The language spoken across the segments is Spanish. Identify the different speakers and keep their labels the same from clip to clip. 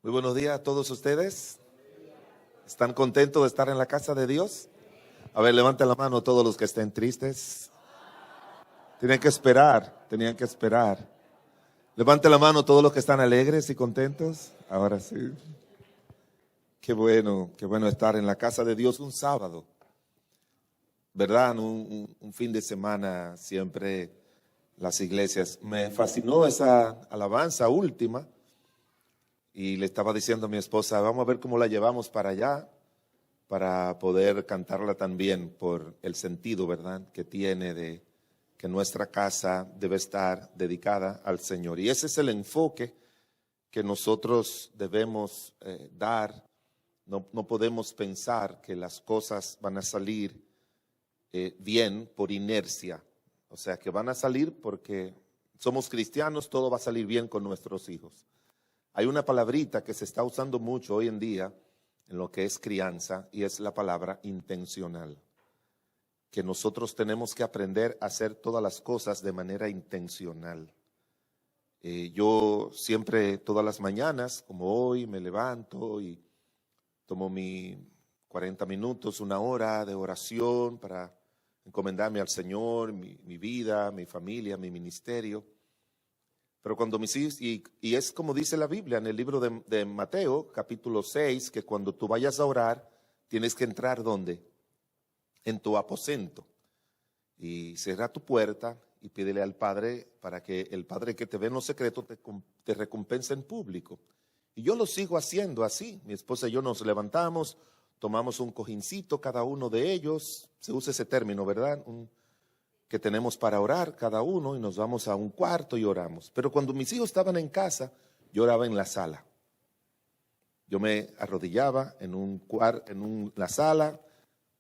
Speaker 1: Muy buenos días a todos ustedes. ¿Están contentos de estar en la casa de Dios? A ver, levanten la mano todos los que estén tristes. Tenían que esperar. Levanten la mano todos los que están alegres y contentos. Ahora sí. Qué bueno estar en la casa de Dios un sábado. ¿Verdad? Un fin de semana siempre las iglesias. Me fascinó esa alabanza última. Y le estaba diciendo a mi esposa, vamos a ver cómo la llevamos para allá, para poder cantarla también por el sentido, ¿verdad?, que tiene de que nuestra casa debe estar dedicada al Señor. Y ese es el enfoque que nosotros debemos dar. No podemos pensar que las cosas van a salir bien por inercia. O sea, que van a salir porque somos cristianos, todo va a salir bien con nuestros hijos. Hay una palabrita que se está usando mucho hoy en día en lo que es crianza y es la palabra intencional. Que nosotros tenemos que aprender a hacer todas las cosas de manera intencional. Yo siempre, todas las mañanas, como hoy, me levanto y tomo mis 40 minutos, una hora de oración para encomendarme al Señor, mi vida, mi familia, mi ministerio. Pero cuando mis hijos, y es como dice la Biblia en el libro de Mateo, capítulo 6, que cuando tú vayas a orar, tienes que entrar ¿dónde? En tu aposento. Y cierra tu puerta y pídele al Padre para que el Padre que te ve en lo secreto te recompense en público. Y yo lo sigo haciendo así. Mi esposa y yo nos levantamos, tomamos un cojincito cada uno de ellos. Se usa ese término, ¿verdad? Que tenemos para orar cada uno y nos vamos a un cuarto y oramos. Pero cuando mis hijos estaban en casa, yo oraba en la sala. Yo me arrodillaba en la sala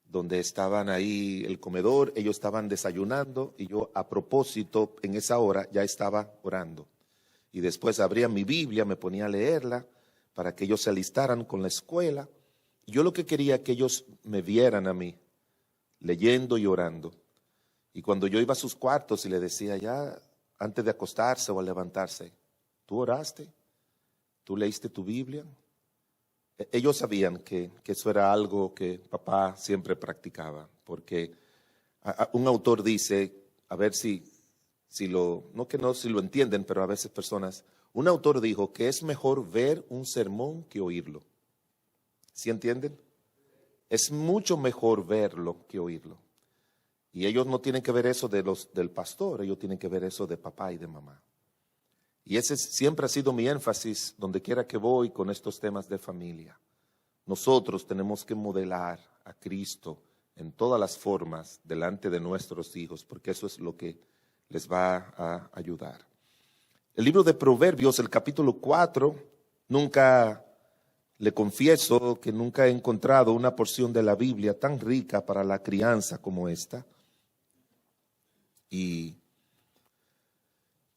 Speaker 1: donde estaban ahí el comedor, ellos estaban desayunando y yo a propósito en esa hora ya estaba orando. Y después abría mi Biblia, me ponía a leerla para que ellos se alistaran con la escuela. Y yo lo que quería es que ellos me vieran a mí, leyendo y orando. Y cuando yo iba a sus cuartos y le decía ya, antes de acostarse o al levantarse, ¿tú oraste? ¿Tú leíste tu Biblia? Ellos sabían que eso era algo que papá siempre practicaba, porque un autor dice, a ver si lo entienden, pero a veces personas, un autor dijo que es mejor ver un sermón que oírlo. ¿Sí entienden? Es mucho mejor verlo que oírlo. Y ellos no tienen que ver eso del pastor, ellos tienen que ver eso de papá y de mamá. Y ese siempre ha sido mi énfasis donde quiera que voy con estos temas de familia. Nosotros tenemos que modelar a Cristo en todas las formas delante de nuestros hijos, porque eso es lo que les va a ayudar. El libro de Proverbios, el capítulo 4, le confieso que nunca he encontrado una porción de la Biblia tan rica para la crianza como esta. Y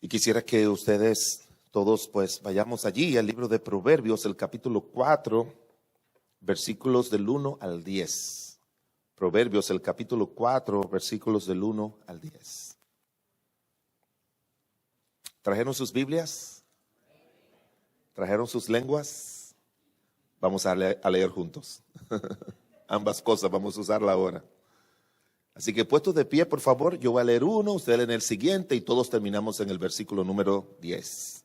Speaker 1: quisiera que ustedes todos pues vayamos allí al libro de Proverbios, el capítulo 4, versículos del 1 al 10. Proverbios, el capítulo 4, versículos del 1 al 10. ¿Trajeron sus Biblias? ¿Trajeron sus lenguas? Vamos a leer juntos. Ambas cosas vamos a usarla ahora. Así que puestos de pie, por favor, yo voy a leer uno, ustedes leen el siguiente y todos terminamos en el versículo número 10.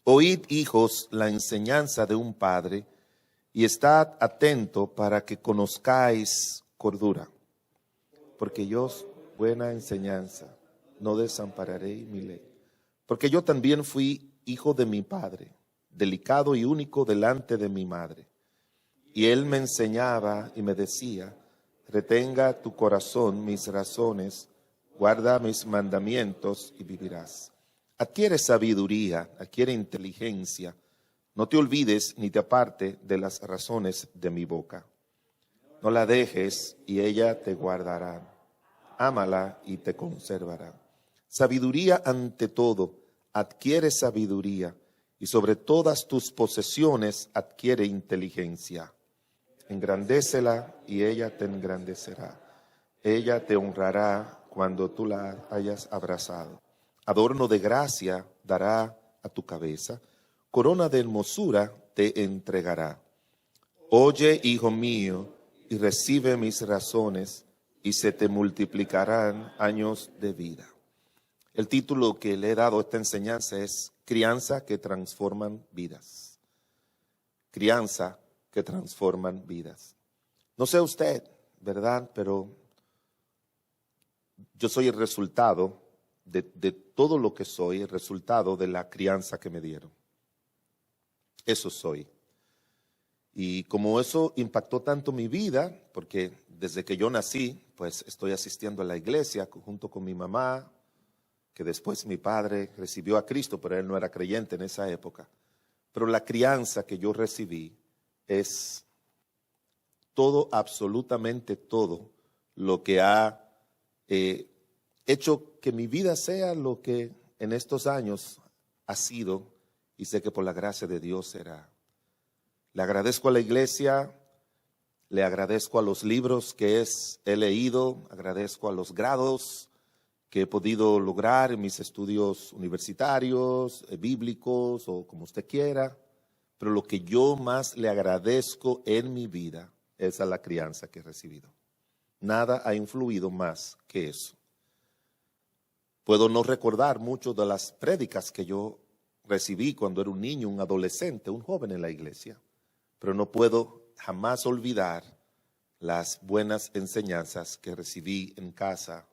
Speaker 1: Oíd, hijos, la enseñanza de un padre y estad atento para que conozcáis cordura. Porque yo, buena enseñanza, no desampararé mi ley. Porque yo también fui hijo de mi padre, delicado y único delante de mi madre. Y él me enseñaba y me decía, retenga tu corazón mis razones, guarda mis mandamientos y vivirás. Adquiere sabiduría, adquiere inteligencia, no te olvides ni te aparte de las razones de mi boca. No la dejes y ella te guardará, ámala y te conservará. Sabiduría ante todo, adquiere sabiduría, y sobre todas tus posesiones adquiere inteligencia. Engrandécela y ella te engrandecerá. Ella te honrará cuando tú la hayas abrazado. Adorno de gracia dará a tu cabeza, corona de hermosura te entregará. Oye, hijo mío, y recibe mis razones, y se te multiplicarán años de vida. El título que le he dado a esta enseñanza es Crianza que transforman vidas. Crianza que transforman vidas. No sé usted, ¿verdad? Pero yo soy el resultado de todo lo que soy, el resultado de la crianza que me dieron. Eso soy. Y como eso impactó tanto mi vida, porque desde que yo nací, pues estoy asistiendo a la iglesia junto con mi mamá, que después mi padre recibió a Cristo, pero él no era creyente en esa época. Pero la crianza que yo recibí es todo, absolutamente todo, lo que ha hecho que mi vida sea lo que en estos años ha sido, y sé que por la gracia de Dios será. Le agradezco a la iglesia, le agradezco a los libros que he leído, agradezco a los grados que he podido lograr en mis estudios universitarios, bíblicos o como usted quiera, pero lo que yo más le agradezco en mi vida es a la crianza que he recibido. Nada ha influido más que eso. Puedo no recordar mucho de las prédicas que yo recibí cuando era un niño, un adolescente, un joven en la iglesia, pero no puedo jamás olvidar las buenas enseñanzas que recibí en casa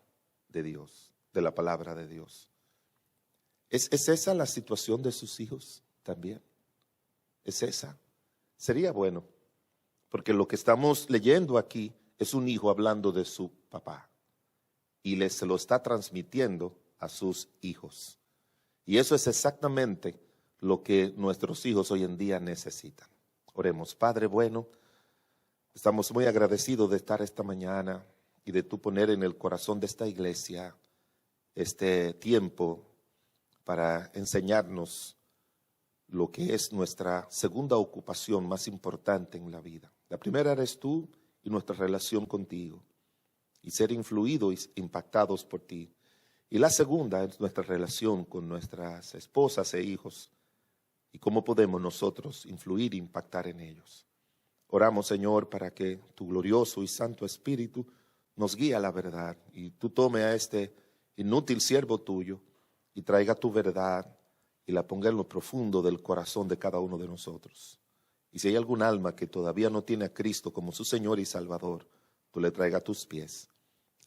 Speaker 1: de Dios, de la palabra de Dios. ¿Es esa la situación de sus hijos también? ¿Es esa? Sería bueno, porque lo que estamos leyendo aquí es un hijo hablando de su papá y se lo está transmitiendo a sus hijos. Y eso es exactamente lo que nuestros hijos hoy en día necesitan. Oremos. Padre bueno, estamos muy agradecidos de estar esta mañana y de tú poner en el corazón de esta iglesia este tiempo para enseñarnos lo que es nuestra segunda ocupación más importante en la vida. La primera eres tú y nuestra relación contigo y ser influidos y impactados por ti. Y la segunda es nuestra relación con nuestras esposas e hijos y cómo podemos nosotros influir e impactar en ellos. Oramos, Señor, para que tu glorioso y santo Espíritu nos guíe a la verdad y tú tome a este inútil siervo tuyo y traiga tu verdad y la ponga en lo profundo del corazón de cada uno de nosotros. Y si hay algún alma que todavía no tiene a Cristo como su Señor y Salvador, tú le traigas a tus pies.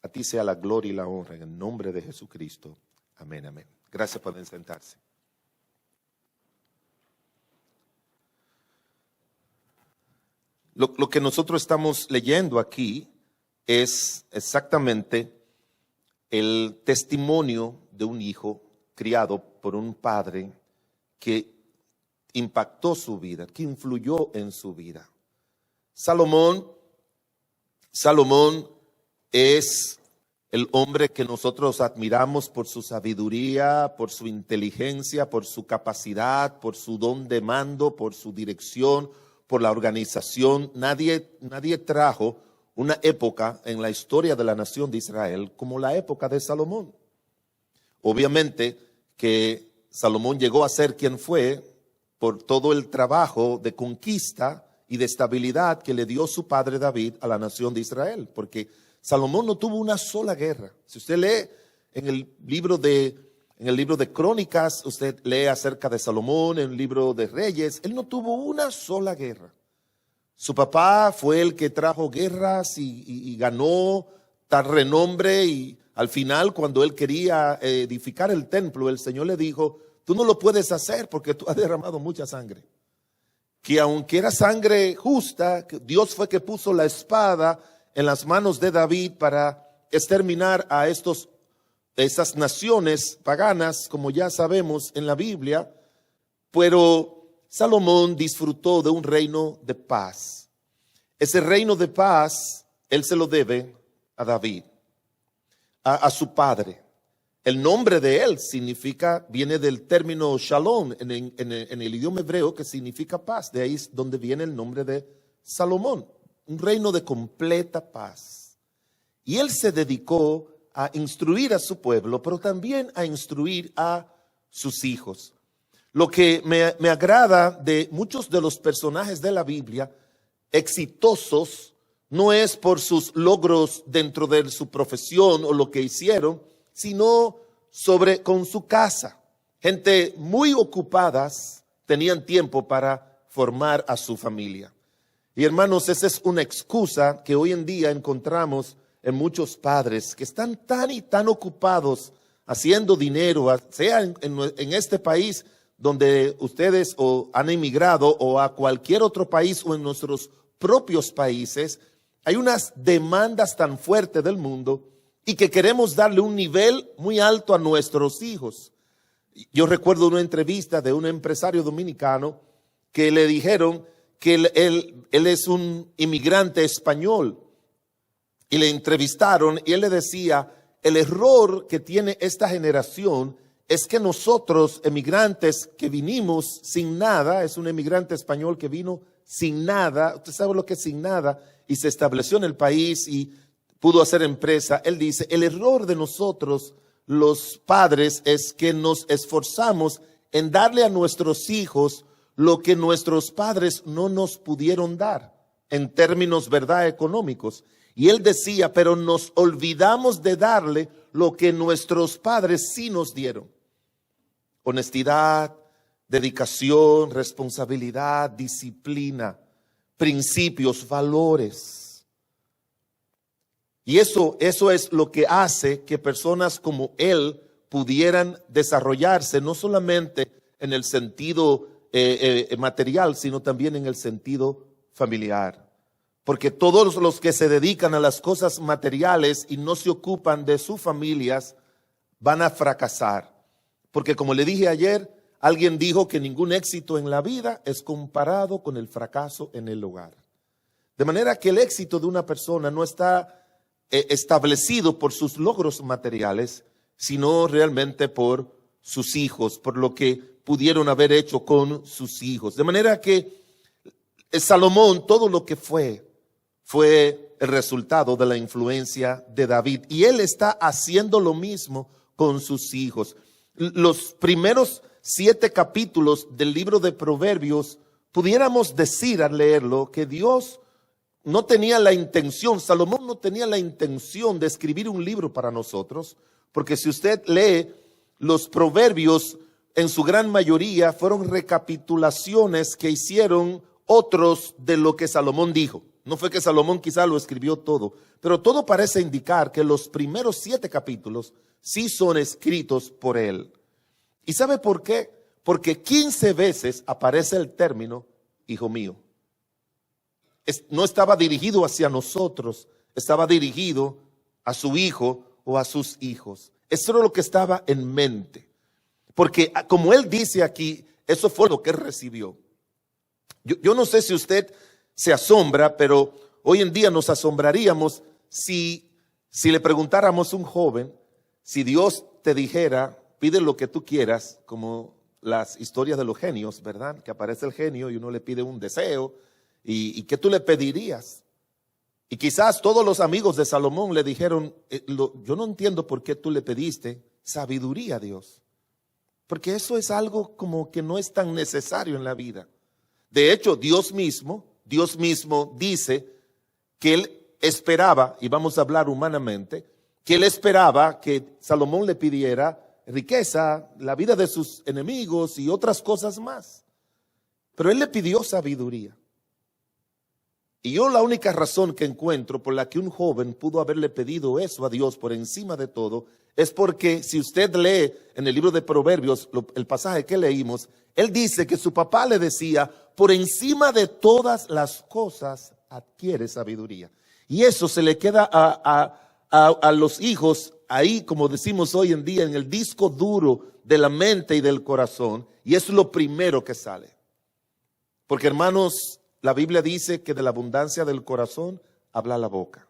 Speaker 1: A ti sea la gloria y la honra en el nombre de Jesucristo. Amén, amén. Gracias, pueden sentarse. Lo que nosotros estamos leyendo aquí es exactamente el testimonio de un hijo criado por un padre que impactó su vida, que influyó en su vida. Salomón es el hombre que nosotros admiramos por su sabiduría, por su inteligencia, por su capacidad, por su don de mando, por su dirección, por la organización. Nadie trajo una época en la historia de la nación de Israel como la época de Salomón. Obviamente que Salomón llegó a ser quien fue por todo el trabajo de conquista y de estabilidad que le dio su padre David a la nación de Israel, porque Salomón no tuvo una sola guerra. Si usted lee en el libro de Crónicas, usted lee acerca de Salomón, en el libro de Reyes, él no tuvo una sola guerra. Su papá fue el que trajo guerras y ganó tal renombre, y al final, cuando él quería edificar el templo, el Señor le dijo: tú no lo puedes hacer porque tú has derramado mucha sangre. Que aunque era sangre justa, Dios fue que puso la espada en las manos de David para exterminar a esas naciones paganas, como ya sabemos en la Biblia. Pero Salomón disfrutó de un reino de paz. Ese reino de paz, él se lo debe a David, a su padre. El nombre de él viene del término shalom en el idioma hebreo, que significa paz. De ahí es donde viene el nombre de Salomón, un reino de completa paz. Y él se dedicó a instruir a su pueblo, pero también a instruir a sus hijos. Lo que me agrada de muchos de los personajes de la Biblia exitosos no es por sus logros dentro de su profesión o lo que hicieron, sino con su casa. Gente muy ocupadas tenían tiempo para formar a su familia. Y hermanos, esa es una excusa que hoy en día encontramos en muchos padres que están tan y tan ocupados haciendo dinero, sea en este país donde ustedes o han emigrado o a cualquier otro país o en nuestros propios países. Hay unas demandas tan fuertes del mundo y que queremos darle un nivel muy alto a nuestros hijos. Yo recuerdo una entrevista de un empresario dominicano que le dijeron que él es un inmigrante español y le entrevistaron y él le decía, el error que tiene esta generación es que nosotros, emigrantes que vinimos sin nada, es un emigrante español que vino sin nada, usted sabe lo que es sin nada, y se estableció en el país y pudo hacer empresa. Él dice, el error de nosotros, los padres, es que nos esforzamos en darle a nuestros hijos lo que nuestros padres no nos pudieron dar, en términos, ¿verdad?, económicos. Y él decía, pero nos olvidamos de darle lo que nuestros padres sí nos dieron. Honestidad, dedicación, responsabilidad, disciplina, principios, valores. Y eso es lo que hace que personas como él pudieran desarrollarse, no solamente en el sentido material, sino también en el sentido familiar. Porque todos los que se dedican a las cosas materiales y no se ocupan de sus familias van a fracasar. Porque como le dije ayer, alguien dijo que ningún éxito en la vida es comparado con el fracaso en el hogar. De manera que el éxito de una persona no está establecido por sus logros materiales, sino realmente por sus hijos, por lo que pudieron haber hecho con sus hijos. De manera que Salomón, todo lo que fue el resultado de la influencia de David. Y él está haciendo lo mismo con sus hijos. Los primeros 7 capítulos del libro de Proverbios, pudiéramos decir al leerlo que Dios no tenía la intención, Salomón no tenía la intención de escribir un libro para nosotros, porque si usted lee los Proverbios, en su gran mayoría fueron recapitulaciones que hicieron otros de lo que Salomón dijo. No fue que Salomón quizá lo escribió todo, pero todo parece indicar que los primeros 7 capítulos sí son escritos por él. ¿Y sabe por qué? Porque 15 veces aparece el término hijo mío. No estaba dirigido hacia nosotros, estaba dirigido a su hijo o a sus hijos. Eso era lo que estaba en mente. Porque como él dice aquí, eso fue lo que él recibió. Yo no sé si usted se asombra, pero hoy en día nos asombraríamos si le preguntáramos a un joven, si Dios te dijera, pide lo que tú quieras, como las historias de los genios, ¿verdad? Que aparece el genio y uno le pide un deseo, y ¿qué tú le pedirías? Y quizás todos los amigos de Salomón le dijeron, yo no entiendo por qué tú le pediste sabiduría a Dios, porque eso es algo como que no es tan necesario en la vida. De hecho, Dios mismo dice que él esperaba, y vamos a hablar humanamente, que él esperaba que Salomón le pidiera riqueza, la vida de sus enemigos y otras cosas más. Pero él le pidió sabiduría. Y yo la única razón que encuentro por la que un joven pudo haberle pedido eso a Dios por encima de todo, es porque si usted lee en el libro de Proverbios, el pasaje que leímos, él dice que su papá le decía, por encima de todas las cosas adquiere sabiduría. Y eso se le queda a los hijos ahí, como decimos hoy en día, en el disco duro de la mente y del corazón, y es lo primero que sale. Porque hermanos, la Biblia dice que de la abundancia del corazón habla la boca,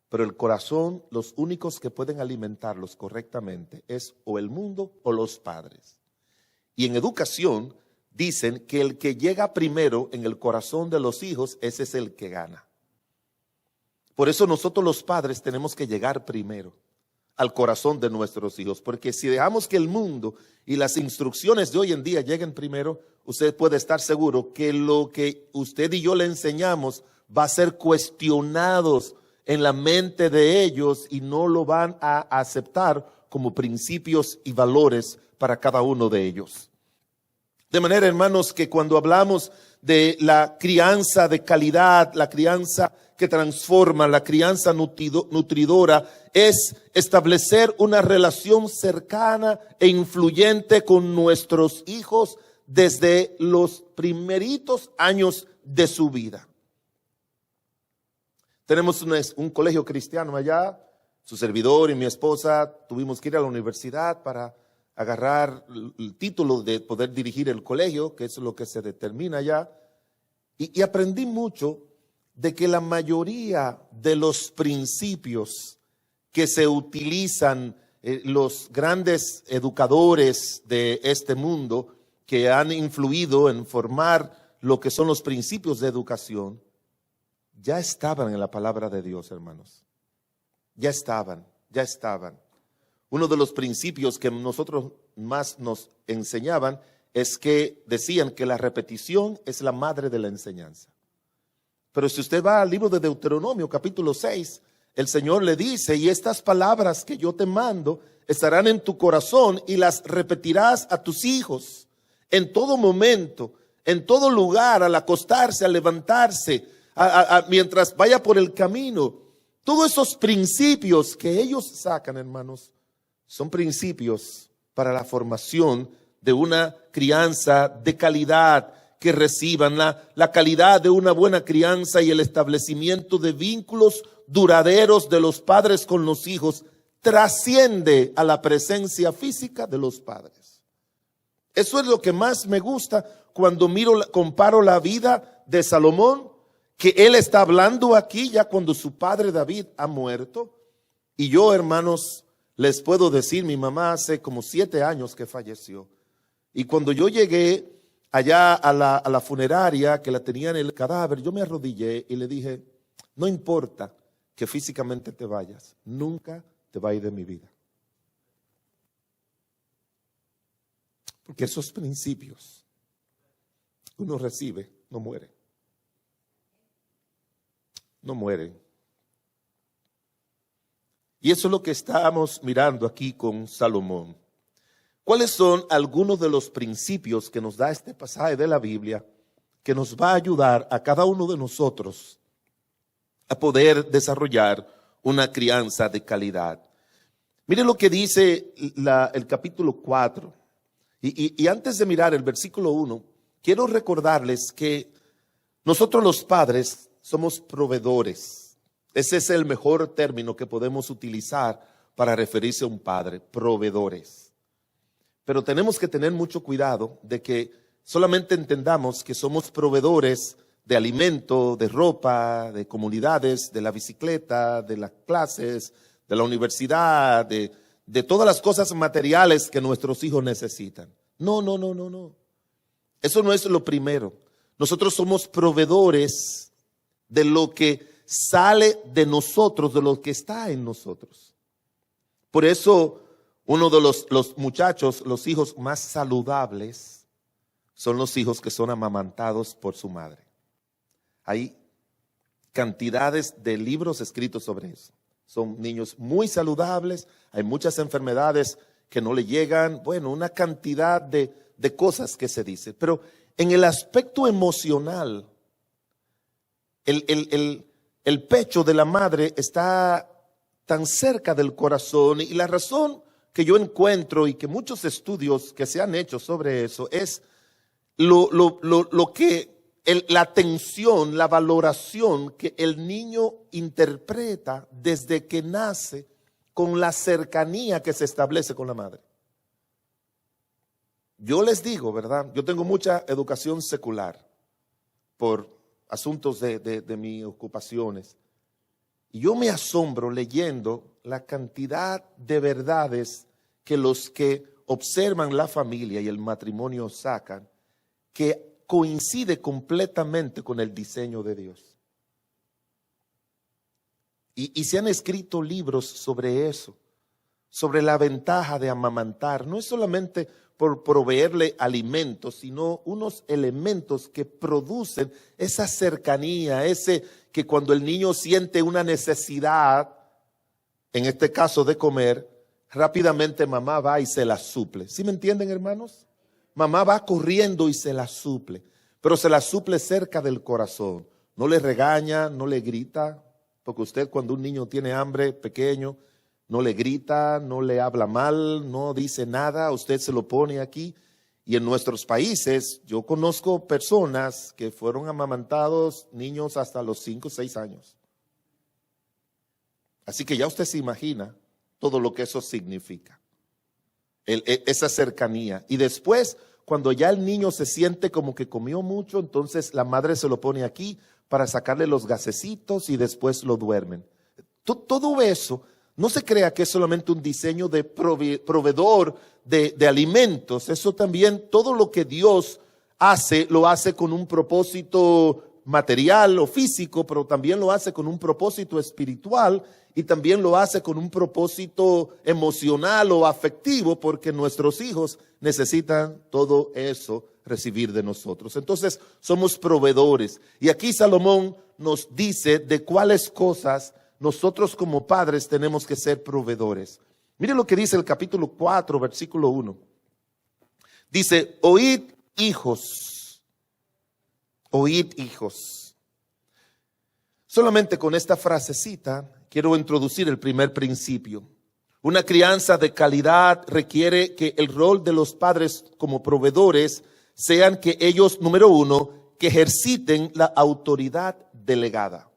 Speaker 1: pero el corazón, los únicos que pueden alimentarlos correctamente es o el mundo o los padres. Y en educación dicen que el que llega primero en el corazón de los hijos, ese es el que gana. Por eso nosotros los padres tenemos que llegar primero. al corazón de nuestros hijos. Porque si dejamos que el mundo y las instrucciones de hoy en día lleguen primero, usted puede estar seguro que lo que usted y yo le enseñamos va a ser cuestionados en la mente de ellos y no lo van a aceptar como principios y valores para cada uno de ellos. De manera, hermanos, que cuando hablamos de la crianza de calidad, la crianza que transforma, la crianza nutridora, es establecer una relación cercana e influyente con nuestros hijos desde los primeritos años de su vida. Tenemos un colegio cristiano allá, su servidor y mi esposa tuvimos que ir a la universidad para agarrar el título de poder dirigir el colegio, que es lo que se determina allá, y aprendí mucho de que la mayoría de los principios que se utilizan los grandes educadores de este mundo, que han influido en formar lo que son los principios de educación, ya estaban en la palabra de Dios, hermanos. Ya estaban. Uno de los principios que nosotros más nos enseñaban es que decían que la repetición es la madre de la enseñanza. Pero si usted va al libro de Deuteronomio, capítulo 6, el Señor le dice, y estas palabras que yo te mando estarán en tu corazón y las repetirás a tus hijos en todo momento, en todo lugar, al acostarse, al levantarse, mientras vaya por el camino. Todos esos principios que ellos sacan, hermanos, son principios para la formación de una crianza de calidad, que reciban la calidad de una buena crianza y el establecimiento de vínculos duraderos de los padres con los hijos trasciende a la presencia física de los padres. Eso es lo que más me gusta cuando comparo la vida de Salomón, que él está hablando aquí ya cuando su padre David ha muerto. Y yo, hermanos, les puedo decir, mi mamá hace como 7 años que falleció. Y cuando yo llegué allá a la funeraria que la tenían el cadáver, yo me arrodillé y le dije, no importa que físicamente te vayas, nunca te vayas de mi vida. Porque esos principios que uno recibe no mueren. No mueren. Y eso es lo que estamos mirando aquí con Salomón. ¿Cuáles son algunos de los principios que nos da este pasaje de la Biblia que nos va a ayudar a cada uno de nosotros a poder desarrollar una crianza de calidad? Mire lo que dice el capítulo 4. Y antes de mirar el versículo 1, quiero recordarles que nosotros los padres somos proveedores. Ese es el mejor término que podemos utilizar para referirse a un padre, proveedores. Pero tenemos que tener mucho cuidado de que solamente entendamos que somos proveedores de alimento, de ropa, de comunidades, de la bicicleta, de las clases, de la universidad, de todas las cosas materiales que nuestros hijos necesitan. No. Eso no es lo primero. Nosotros somos proveedores de lo que sale de nosotros, de lo que está en nosotros. Por eso, uno de los muchachos, los hijos más saludables, son los hijos que son amamantados por su madre. Hay cantidades de libros escritos sobre eso. Son niños muy saludables, hay muchas enfermedades que no le llegan, bueno, una cantidad de cosas que se dice. Pero en el aspecto emocional, el pecho de la madre está tan cerca del corazón, y la razón que yo encuentro y que muchos estudios que se han hecho sobre eso es la atención, la valoración que el niño interpreta desde que nace con la cercanía que se establece con la madre. Yo les digo, ¿verdad? Yo tengo mucha educación secular por asuntos de mis ocupaciones. Y yo me asombro leyendo la cantidad de verdades que los que observan la familia y el matrimonio sacan, que coincide completamente con el diseño de Dios. Y se han escrito libros sobre eso, sobre la ventaja de amamantar. No es solamente por proveerle alimentos, sino unos elementos que producen esa cercanía, ese que cuando el niño siente una necesidad, en este caso de comer, rápidamente mamá va y se la suple. ¿Sí me entienden, hermanos? Mamá va corriendo y se la suple, pero se la suple cerca del corazón. No le regaña, no le grita, porque usted cuando un niño tiene hambre pequeño, no le grita, no le habla mal, no dice nada, usted se lo pone aquí. Y en nuestros países, yo conozco personas que fueron amamantados, niños hasta los 5 o 6 años. Así que ya usted se imagina todo lo que eso significa, esa cercanía. Y después, cuando ya el niño se siente como que comió mucho, entonces la madre se lo pone aquí para sacarle los gasecitos y después lo duermen. Todo eso, no se crea que es solamente un diseño de proveedor de alimentos. Eso también, todo lo que Dios hace, lo hace con un propósito material o físico, pero también lo hace con un propósito espiritual y también lo hace con un propósito emocional o afectivo, porque nuestros hijos necesitan todo eso recibir de nosotros. Entonces somos proveedores. Y aquí Salomón nos dice de cuáles cosas nosotros como padres tenemos que ser proveedores. Mire lo que dice el capítulo 4, versículo 1. Dice, oíd hijos. Oíd hijos. Solamente con esta frasecita quiero introducir el primer principio. Una crianza de calidad requiere que el rol de los padres como proveedores sean que ellos, número uno, que ejerciten la autoridad delegada.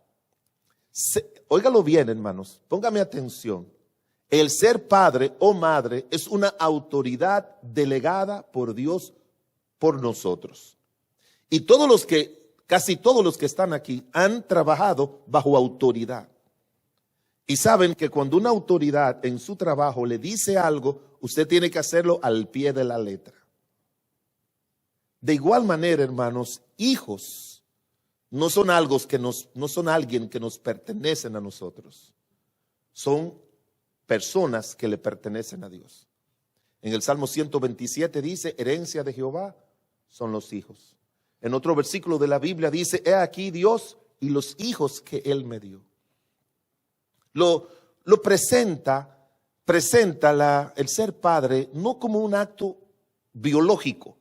Speaker 1: Óigalo bien, hermanos, póngame atención. El ser padre o madre es una autoridad delegada por Dios por nosotros. Y casi todos los que están aquí han trabajado bajo autoridad. Y saben que cuando una autoridad en su trabajo le dice algo, usted tiene que hacerlo al pie de la letra. De igual manera, hermanos, hijos no son alguien que nos pertenecen a nosotros. Son personas que le pertenecen a Dios. En el Salmo 127 dice, herencia de Jehová son los hijos. En otro versículo de la Biblia dice, he aquí Dios y los hijos que Él me dio. Lo presenta el ser padre no como un acto biológico,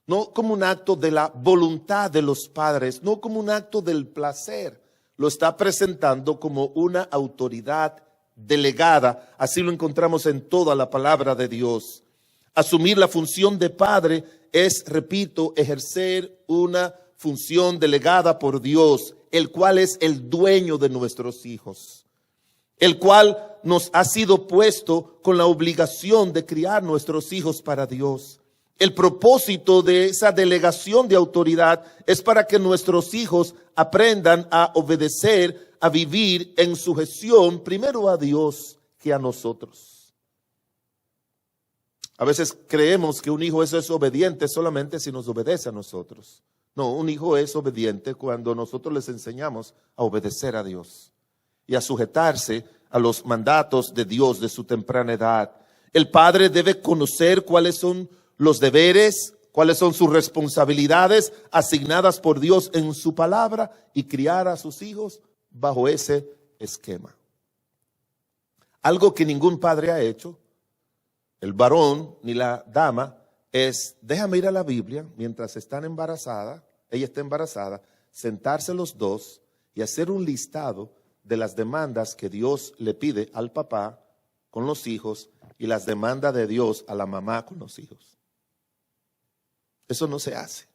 Speaker 1: no como un acto de la voluntad de los padres, no como un acto del placer. Lo está presentando como una autoridad delegada. Así lo encontramos en toda la palabra de Dios. Asumir la función de padre es, repito, ejercer una función delegada por Dios, el cual es el dueño de nuestros hijos, el cual nos ha sido puesto con la obligación de criar nuestros hijos para Dios. El propósito de esa delegación de autoridad es para que nuestros hijos aprendan a obedecer, a vivir en sujeción primero a Dios que a nosotros. A veces creemos que un hijo es obediente solamente si nos obedece a nosotros. No, un hijo es obediente cuando nosotros les enseñamos a obedecer a Dios y a sujetarse a los mandatos de Dios de su temprana edad. El padre debe conocer cuáles son los deberes, cuáles son sus responsabilidades asignadas por Dios en su palabra y criar a sus hijos bajo ese esquema. Algo que ningún padre ha hecho, el varón ni la dama, es déjame ir a la Biblia mientras están embarazadas, ella está embarazada, sentarse los dos y hacer un listado de las demandas que Dios le pide al papá con los hijos y las demandas de Dios a la mamá con los hijos. Eso no se hace.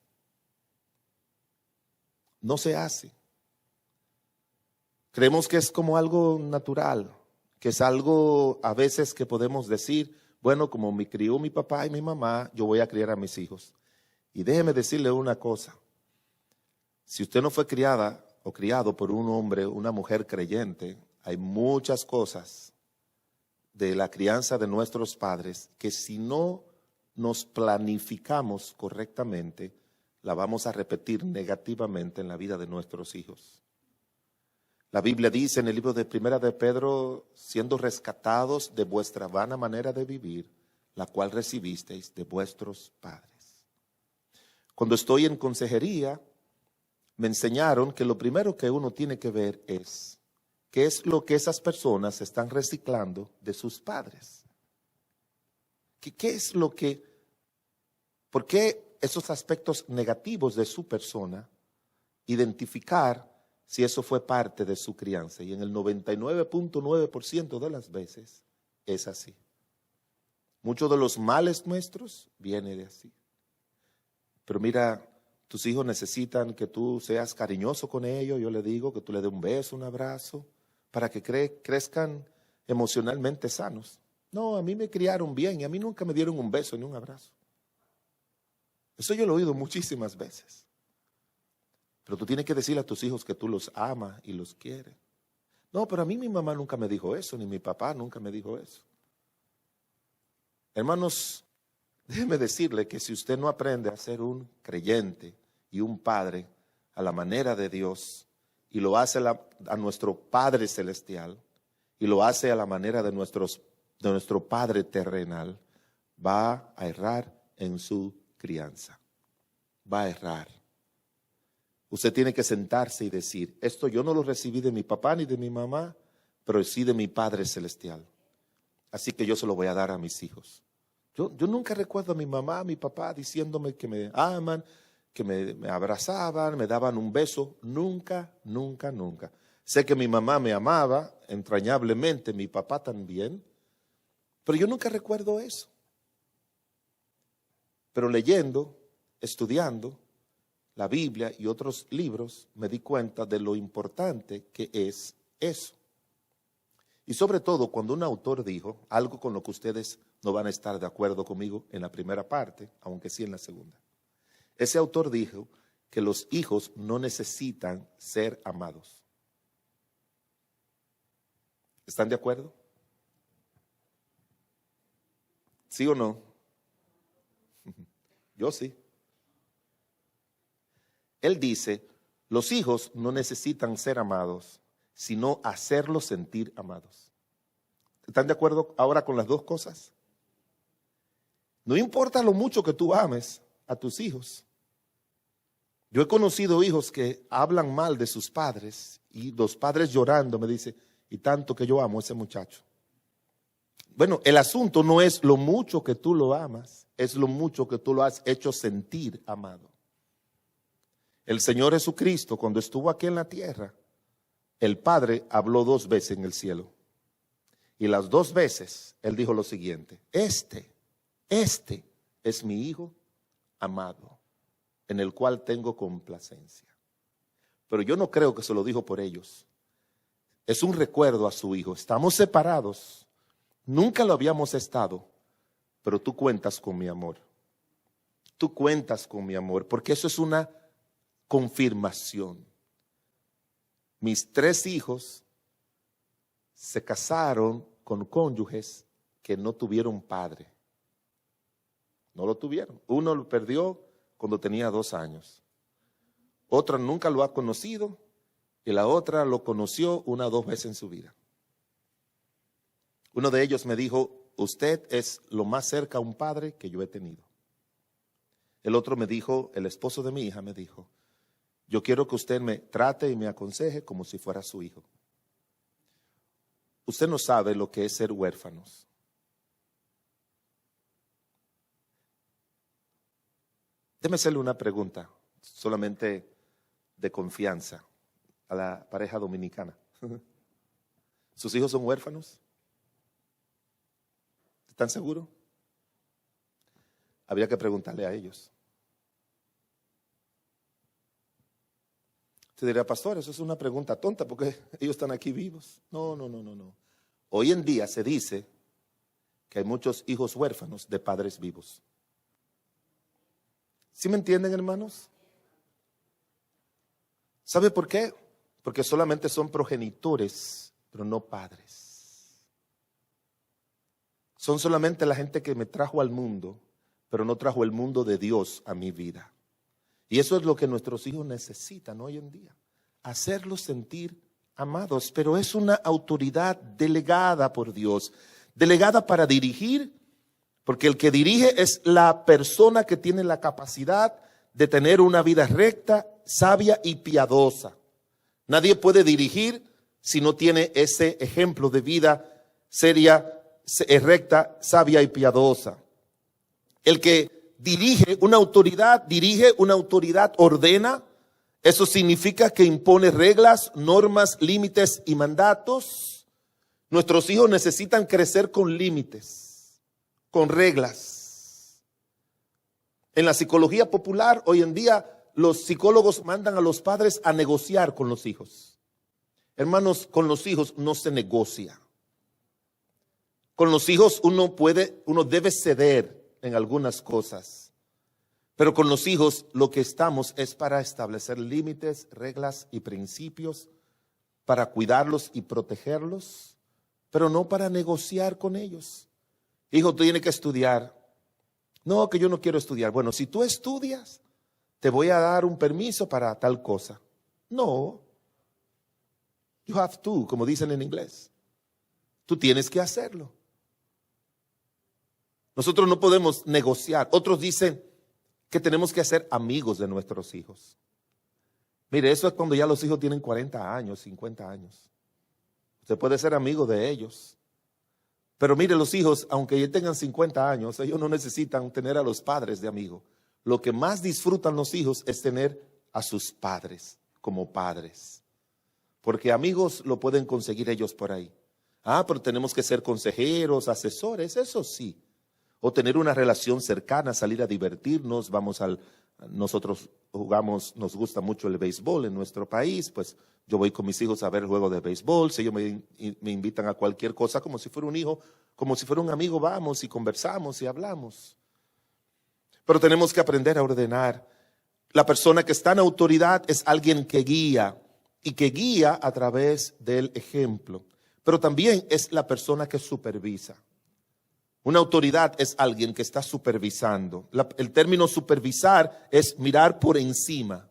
Speaker 1: No se hace. Creemos que es como algo natural, que es algo a veces que podemos decir, bueno, como me crió mi papá y mi mamá, yo voy a criar a mis hijos. Y déjeme decirle una cosa, si usted no fue criada o criado por un hombre, una mujer creyente, hay muchas cosas de la crianza de nuestros padres que si no nos planificamos correctamente, la vamos a repetir negativamente en la vida de nuestros hijos. La Biblia dice en el libro de Primera de Pedro, siendo rescatados de vuestra vana manera de vivir, la cual recibisteis de vuestros padres. Cuando estoy en consejería, me enseñaron que lo primero que uno tiene que ver es qué es lo que esas personas están reciclando de sus padres. ¿Qué es lo que, por qué esos aspectos negativos de su persona, identificar si eso fue parte de su crianza? Y en el 99.9% de las veces es así. Muchos de los males nuestros vienen de así. Pero mira, tus hijos necesitan que tú seas cariñoso con ellos. Yo le digo que tú le des un beso, un abrazo, para que crezcan emocionalmente sanos. No, a mí me criaron bien y a mí nunca me dieron un beso ni un abrazo. Eso yo lo he oído muchísimas veces. Pero tú tienes que decirle a tus hijos que tú los amas y los quieres. No, pero a mí mi mamá nunca me dijo eso, ni mi papá nunca me dijo eso. Hermanos, déjeme decirle que si usted no aprende a ser un creyente y un padre a la manera de Dios, y lo hace a nuestro Padre Celestial, y lo hace a la manera de nuestro Padre terrenal, va a errar en su crianza. Va a errar. Usted tiene que sentarse y decir, esto yo no lo recibí de mi papá ni de mi mamá, pero sí de mi Padre Celestial. Así que yo se lo voy a dar a mis hijos. Yo nunca recuerdo a mi mamá, a mi papá diciéndome que me aman, que me abrazaban, me daban un beso. Nunca, nunca, nunca. Sé que mi mamá me amaba entrañablemente, mi papá también, pero yo nunca recuerdo eso. Pero leyendo, estudiando la Biblia y otros libros, me di cuenta de lo importante que es eso. Y sobre todo cuando un autor dijo algo con lo que ustedes no van a estar de acuerdo conmigo en la primera parte, aunque sí en la segunda. Ese autor dijo que los hijos no necesitan ser amados. ¿Están de acuerdo? ¿Sí o no? Yo sí. Él dice, los hijos no necesitan ser amados, sino hacerlos sentir amados. ¿Están de acuerdo ahora con las dos cosas? No importa lo mucho que tú ames a tus hijos. Yo he conocido hijos que hablan mal de sus padres y los padres llorando me dicen, y tanto que yo amo a ese muchacho. Bueno, el asunto no es lo mucho que tú lo amas, es lo mucho que tú lo has hecho sentir amado. El Señor Jesucristo, cuando estuvo aquí en la tierra, el Padre habló 2 veces en el cielo. Y las 2 veces Él dijo lo siguiente, este es mi Hijo amado, en el cual tengo complacencia. Pero yo no creo que se lo dijo por ellos. Es un recuerdo a su Hijo. Estamos separados, nunca lo habíamos estado, pero tú cuentas con mi amor. Tú cuentas con mi amor, porque eso es una confirmación. Mis 3 hijos se casaron con cónyuges que no tuvieron padre. No lo tuvieron. Uno lo perdió cuando tenía 2 años. Otra nunca lo ha conocido y la otra lo conoció 1 o 2 veces en su vida. Uno de ellos me dijo, usted es lo más cerca a un padre que yo he tenido. El otro me dijo, el esposo de mi hija me dijo, yo quiero que usted me trate y me aconseje como si fuera su hijo. Usted no sabe lo que es ser huérfanos. Déjeme hacerle una pregunta, solamente de confianza, a la pareja dominicana. ¿Sus hijos son huérfanos? ¿Están seguros? Habría que preguntarle a ellos. Usted dirá, pastor, eso es una pregunta tonta porque ellos están aquí vivos. No. Hoy en día se dice que hay muchos hijos huérfanos de padres vivos. ¿Sí me entienden, hermanos? ¿Sabe por qué? Porque solamente son progenitores, pero no padres. Son solamente la gente que me trajo al mundo, pero no trajo el mundo de Dios a mi vida. Y eso es lo que nuestros hijos necesitan hoy en día. Hacerlos sentir amados, pero es una autoridad delegada por Dios, delegada para dirigir, porque el que dirige es la persona que tiene la capacidad de tener una vida recta, sabia y piadosa. Nadie puede dirigir si no tiene ese ejemplo de vida seria, recta, sabia y piadosa. El que dirige una autoridad, ordena. Eso significa que impone reglas, normas, límites y mandatos. Nuestros hijos necesitan crecer con límites, con reglas. En la psicología popular, hoy en día, los psicólogos mandan a los padres a negociar con los hijos. Hermanos, con los hijos no se negocia. Con los hijos uno debe ceder en algunas cosas. Pero con los hijos lo que estamos es para establecer límites, reglas y principios, para cuidarlos y protegerlos, pero no para negociar con ellos. Hijo, tú tienes que estudiar. No, que yo no quiero estudiar. Bueno, si tú estudias, te voy a dar un permiso para tal cosa. No. You have to, como dicen en inglés. Tú tienes que hacerlo. Nosotros no podemos negociar. Otros dicen que tenemos que ser amigos de nuestros hijos. Mire, eso es cuando ya los hijos tienen 40 años, 50 años. Usted puede ser amigo de ellos. Pero mire, los hijos, aunque ya tengan 50 años, ellos no necesitan tener a los padres de amigo. Lo que más disfrutan los hijos es tener a sus padres como padres. Porque amigos lo pueden conseguir ellos por ahí. Pero tenemos que ser consejeros, asesores, eso sí. O tener una relación cercana, salir a divertirnos, nosotros jugamos, nos gusta mucho el béisbol en nuestro país, pues yo voy con mis hijos a ver el juego de béisbol, si ellos me invitan a cualquier cosa, como si fuera un hijo, como si fuera un amigo, vamos y conversamos y hablamos. Pero tenemos que aprender a ordenar. La persona que está en autoridad es alguien que guía, y que guía a través del ejemplo, pero también es la persona que supervisa. Una autoridad es alguien que está supervisando. El término supervisar es mirar por encima.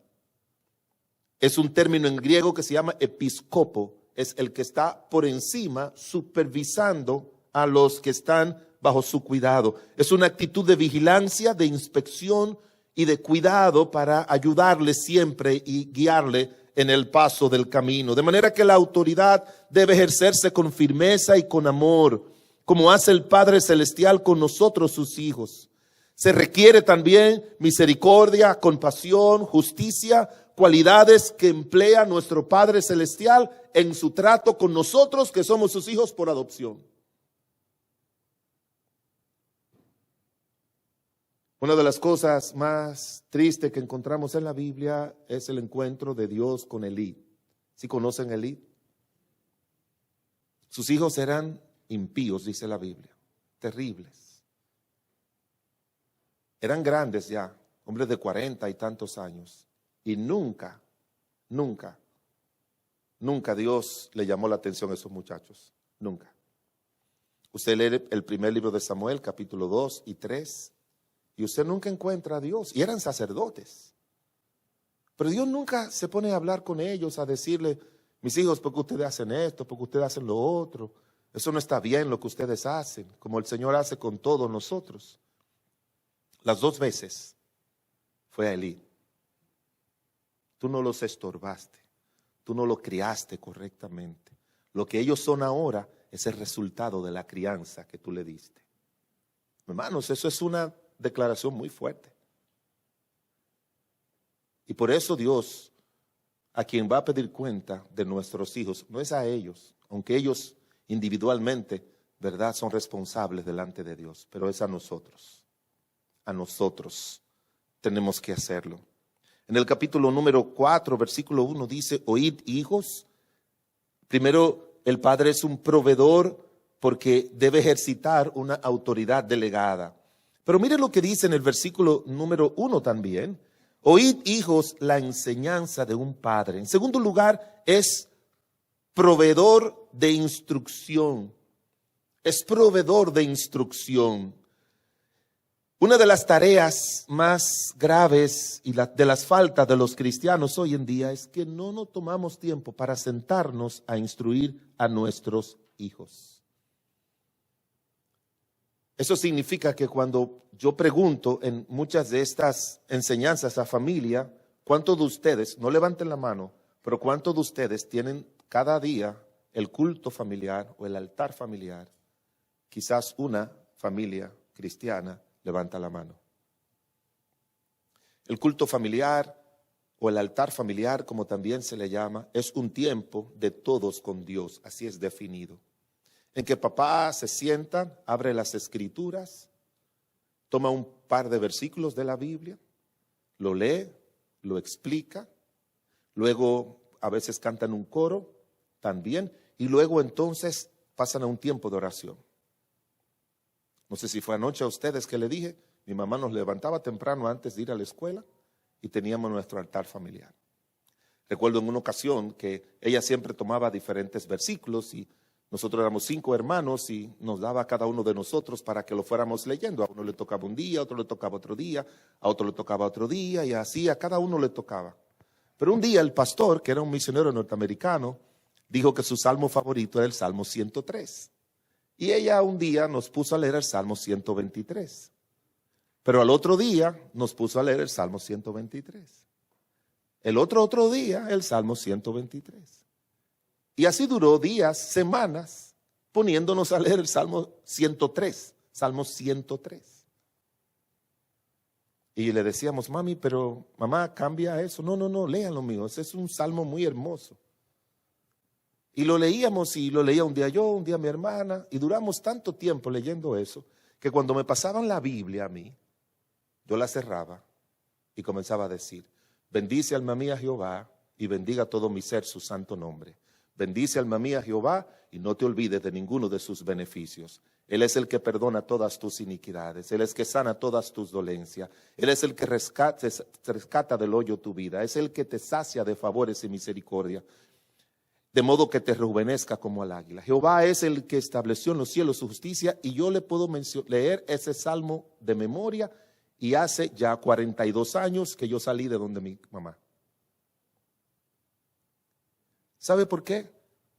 Speaker 1: Es un término en griego que se llama episcopo. Es el que está por encima supervisando a los que están bajo su cuidado. Es una actitud de vigilancia, de inspección y de cuidado para ayudarle siempre y guiarle en el paso del camino. De manera que la autoridad debe ejercerse con firmeza y con amor, como hace el Padre Celestial con nosotros, sus hijos. Se requiere también misericordia, compasión, justicia, cualidades que emplea nuestro Padre Celestial en su trato con nosotros, que somos sus hijos por adopción. Una de las cosas más tristes que encontramos en la Biblia es el encuentro de Dios con Elí. ¿Sí conocen a Elí? Sus hijos eran impíos, dice la Biblia, terribles. Eran grandes ya, hombres de 40 y tantos años. Y nunca Dios le llamó la atención a esos muchachos. Nunca. Usted lee el primer libro de Samuel, capítulo 2 y 3, y usted nunca encuentra a Dios. Y eran sacerdotes. Pero Dios nunca se pone a hablar con ellos, a decirle, mis hijos, ¿por qué ustedes hacen esto? ¿Por qué ustedes hacen lo otro? Eso no está bien lo que ustedes hacen, como el Señor hace con todos nosotros. Las 2 veces fue a Elí. Tú no los estorbaste, tú no los criaste correctamente. Lo que ellos son ahora es el resultado de la crianza que tú le diste. Hermanos, eso es una declaración muy fuerte. Y por eso Dios, a quien va a pedir cuenta de nuestros hijos, no es a ellos, aunque ellos individualmente, ¿verdad?, son responsables delante de Dios, pero es a nosotros. A nosotros tenemos que hacerlo. En el capítulo número 4, versículo 1 dice, oíd, hijos. Primero, el padre es un proveedor porque debe ejercitar una autoridad delegada. Pero mire lo que dice en el versículo número 1 también. Oíd, hijos, la enseñanza de un padre. En segundo lugar, es proveedor de instrucción. Es proveedor de instrucción. Una de las tareas más graves y de las faltas de los cristianos hoy en día es que no nos tomamos tiempo para sentarnos a instruir a nuestros hijos. Eso significa que cuando yo pregunto en muchas de estas enseñanzas a familia, ¿cuántos de ustedes, no levanten la mano, pero cuántos de ustedes tienen cada día el culto familiar o el altar familiar? Quizás una familia cristiana levanta la mano. El culto familiar o el altar familiar, como también se le llama, es un tiempo de todos con Dios, así es definido. En que papá se sienta, abre las escrituras, toma un par de versículos de la Biblia, lo lee, lo explica, luego a veces cantan un coro también, y luego entonces pasan a un tiempo de oración. No sé si fue anoche a ustedes que le dije, mi mamá nos levantaba temprano antes de ir a la escuela y teníamos nuestro altar familiar. Recuerdo en una ocasión que ella siempre tomaba diferentes versículos y nosotros éramos 5 hermanos y nos daba a cada uno de nosotros para que lo fuéramos leyendo. A uno le tocaba un día, a otro le tocaba otro día, a otro le tocaba otro día y así a cada uno le tocaba. Pero un día el pastor, que era un misionero norteamericano, dijo que su salmo favorito era el Salmo 103. Y ella un día nos puso a leer el Salmo 123. Pero al otro día nos puso a leer el Salmo 123. El otro día el Salmo 123. Y así duró días, semanas, poniéndonos a leer el Salmo 103. Salmo 103. Y le decíamos, mami, pero mamá, cambia eso. No, léanlo mío. Ese es un salmo muy hermoso. Y lo leíamos y lo leía un día yo, un día mi hermana, y duramos tanto tiempo leyendo eso, que cuando me pasaban la Biblia a mí, yo la cerraba y comenzaba a decir, bendice alma mía Jehová y bendiga todo mi ser su santo nombre. Bendice alma mía Jehová y no te olvides de ninguno de sus beneficios. Él es el que perdona todas tus iniquidades, Él es el que sana todas tus dolencias, Él es el que rescata del hoyo tu vida, es el que te sacia de favores y misericordia, de modo que te rejuvenezca como el águila. Jehová es el que estableció en los cielos su justicia y yo le puedo leer ese salmo de memoria y hace ya 42 años que yo salí de donde mi mamá. ¿Sabe por qué?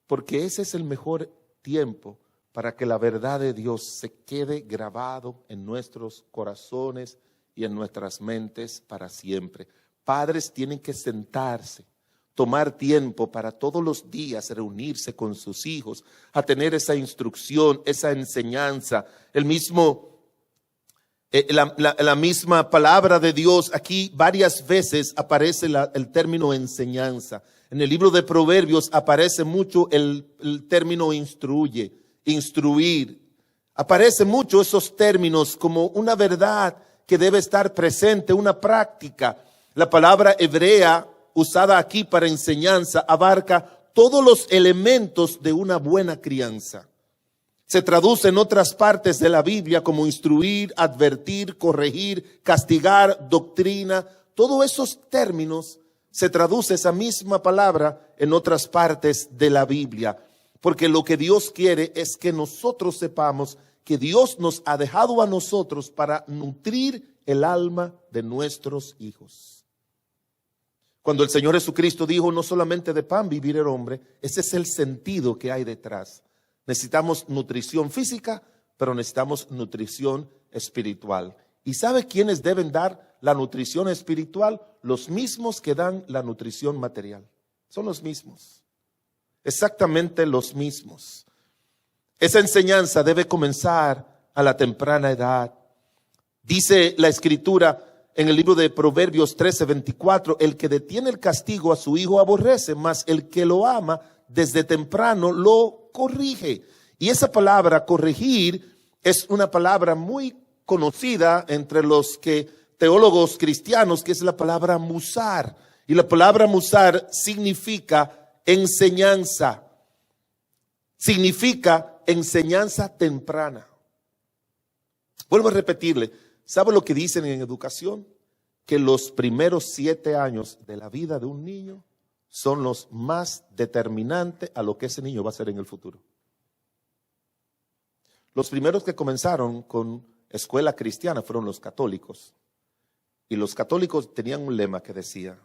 Speaker 1: Porque ese es el mejor tiempo para que la verdad de Dios se quede grabado en nuestros corazones y en nuestras mentes para siempre. Padres tienen que sentarse, tomar tiempo para todos los días reunirse con sus hijos, a tener esa instrucción, esa enseñanza, la misma palabra de Dios. Aquí varias veces aparece el término enseñanza. En el libro de Proverbios aparece mucho el término instruir. Aparece mucho esos términos como una verdad que debe estar presente, una práctica. La palabra hebrea usada aquí para enseñanza abarca todos los elementos de una buena crianza. Se traduce en otras partes de la Biblia como instruir, advertir, corregir, castigar, doctrina. Todos esos términos se traduce esa misma palabra en otras partes de la Biblia. Porque lo que Dios quiere es que nosotros sepamos que Dios nos ha dejado a nosotros para nutrir el alma de nuestros hijos. Cuando el Señor Jesucristo dijo, no solamente de pan vivir el hombre, ese es el sentido que hay detrás. Necesitamos nutrición física, pero necesitamos nutrición espiritual. ¿Y sabe quiénes deben dar la nutrición espiritual? Los mismos que dan la nutrición material. Son los mismos. Exactamente los mismos. Esa enseñanza debe comenzar a la temprana edad. Dice la Escritura en el libro de Proverbios 13:24, el que detiene el castigo a su hijo aborrece, mas el que lo ama desde temprano lo corrige. Y esa palabra corregir es una palabra muy conocida entre los teólogos cristianos, que es la palabra musar. Y la palabra musar significa enseñanza. Significa enseñanza temprana. Vuelvo a repetirle, ¿sabe lo que dicen en educación? Que los primeros 7 años de la vida de un niño son los más determinantes a lo que ese niño va a ser en el futuro. Los primeros que comenzaron con escuela cristiana fueron los católicos. Y los católicos tenían un lema que decía: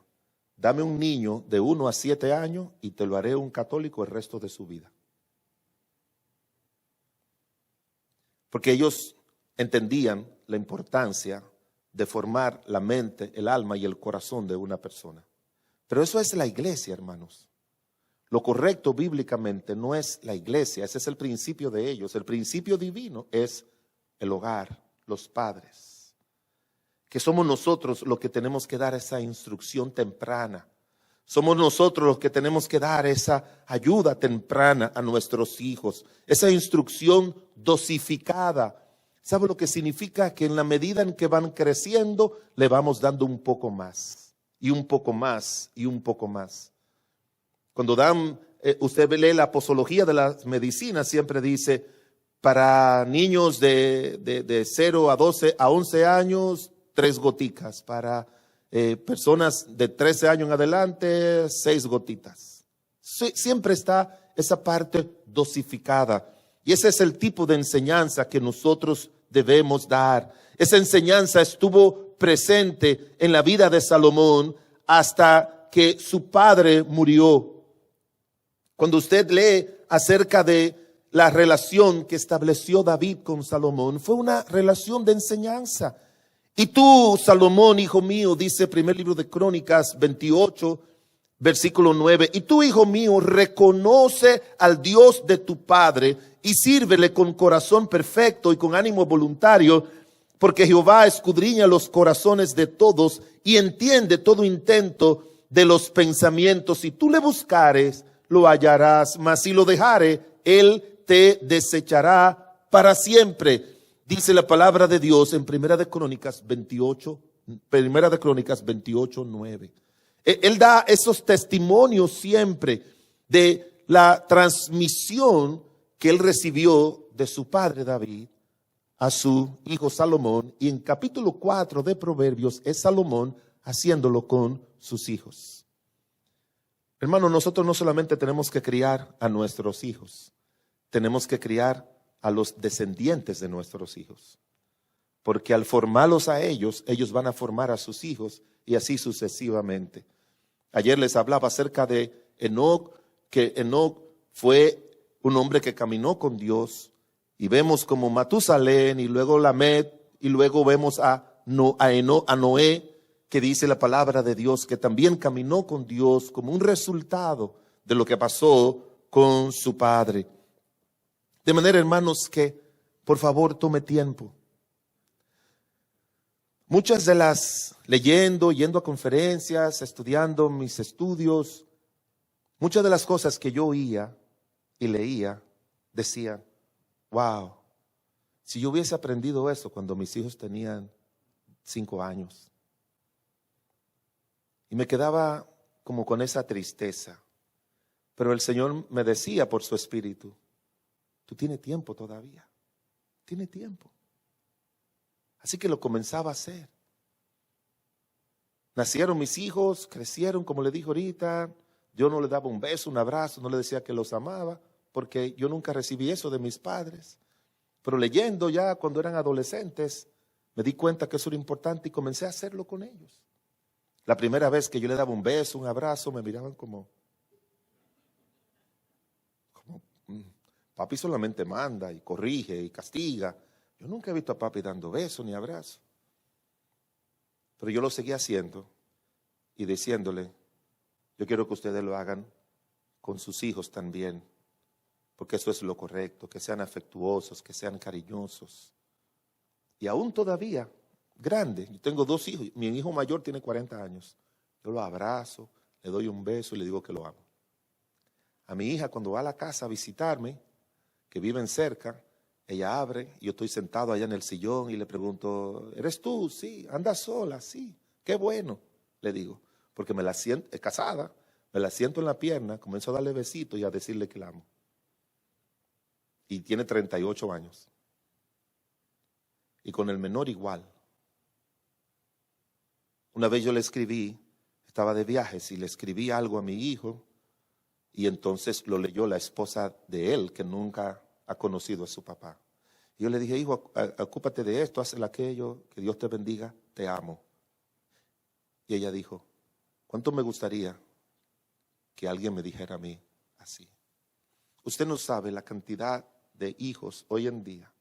Speaker 1: dame un niño de 1 a 7 años y te lo haré un católico el resto de su vida. Porque ellos entendían la importancia de formar la mente, el alma y el corazón de una persona. Pero eso es la iglesia, hermanos. Lo correcto bíblicamente no es la iglesia, ese es el principio de ellos. El principio divino es el hogar, los padres. Que somos nosotros los que tenemos que dar esa instrucción temprana. Somos nosotros los que tenemos que dar esa ayuda temprana a nuestros hijos, esa instrucción dosificada. ¿Sabe lo que significa? Que en la medida en que van creciendo, le vamos dando un poco más, y un poco más, y un poco más. Cuando usted lee la posología de las medicinas, siempre dice, para niños de 0 a 12 a 11 años, 3 goticas. Para personas de 13 años en adelante, 6 gotitas. Siempre está esa parte dosificada. Y ese es el tipo de enseñanza que nosotros debemos dar. Esa enseñanza estuvo presente en la vida de Salomón hasta que su padre murió. Cuando usted lee acerca de la relación que estableció David con Salomón, fue una relación de enseñanza. Y tú, Salomón, hijo mío, dice primer libro de Crónicas 28, versículo 9, y tú, hijo mío, reconoce al Dios de tu padre y sírvele con corazón perfecto y con ánimo voluntario, porque Jehová escudriña los corazones de todos y entiende todo intento de los pensamientos. Si tú le buscares, lo hallarás, mas si lo dejare, él te desechará para siempre. Dice la palabra de Dios en Primera de Crónicas 28, 9. Él da esos testimonios siempre de la transmisión que él recibió de su padre David a su hijo Salomón. Y en capítulo 4 de Proverbios es Salomón haciéndolo con sus hijos. Hermano, nosotros no solamente tenemos que criar a nuestros hijos, tenemos que criar a los descendientes de nuestros hijos. Porque al formarlos a ellos, ellos van a formar a sus hijos y así sucesivamente. Ayer les hablaba acerca de Enoc, que Enoc fue un hombre que caminó con Dios. Y vemos como Matusalén y luego Lamed y luego vemos a Noé, que dice la palabra de Dios que también caminó con Dios como un resultado de lo que pasó con su padre. De manera, hermanos, que por favor tome tiempo. Muchas de las, leyendo, yendo a conferencias, estudiando mis estudios, muchas de las cosas que yo oía y leía decían, wow, si yo hubiese aprendido eso cuando mis hijos tenían 5 años. Y me quedaba como con esa tristeza. Pero el Señor me decía por su espíritu, tú tienes tiempo todavía, tienes tiempo. Así que lo comenzaba a hacer. Nacieron mis hijos, crecieron, como le dije ahorita. Yo no le daba un beso, un abrazo, no le decía que los amaba, porque yo nunca recibí eso de mis padres. Pero leyendo ya cuando eran adolescentes, me di cuenta que eso era importante y comencé a hacerlo con ellos. La primera vez que yo le daba un beso, un abrazo, me miraban como papi solamente manda y corrige y castiga. Yo nunca he visto a papi dando besos ni abrazos. Pero yo lo seguía haciendo y diciéndole, yo quiero que ustedes lo hagan con sus hijos también, porque eso es lo correcto, que sean afectuosos, que sean cariñosos. Y aún todavía, grande, yo tengo 2 hijos, mi hijo mayor tiene 40 años. Yo lo abrazo, le doy un beso y le digo que lo amo. A mi hija cuando va a la casa a visitarme, que viven cerca, ella abre, yo estoy sentado allá en el sillón y le pregunto, ¿eres tú? Sí. ¿Andas sola? Sí. Qué bueno, le digo, porque me la siento, es casada, me la siento en la pierna, comienzo a darle besitos y a decirle que la amo. Y tiene 38 años. Y con el menor igual. Una vez yo le escribí, estaba de viajes y le escribí algo a mi hijo y entonces lo leyó la esposa de él que nunca ha conocido a su papá. Y yo le dije, hijo, ocúpate de esto, haz aquello, que Dios te bendiga, te amo. Y ella dijo, ¿cuánto me gustaría que alguien me dijera a mí así? Usted no sabe la cantidad de hijos hoy en día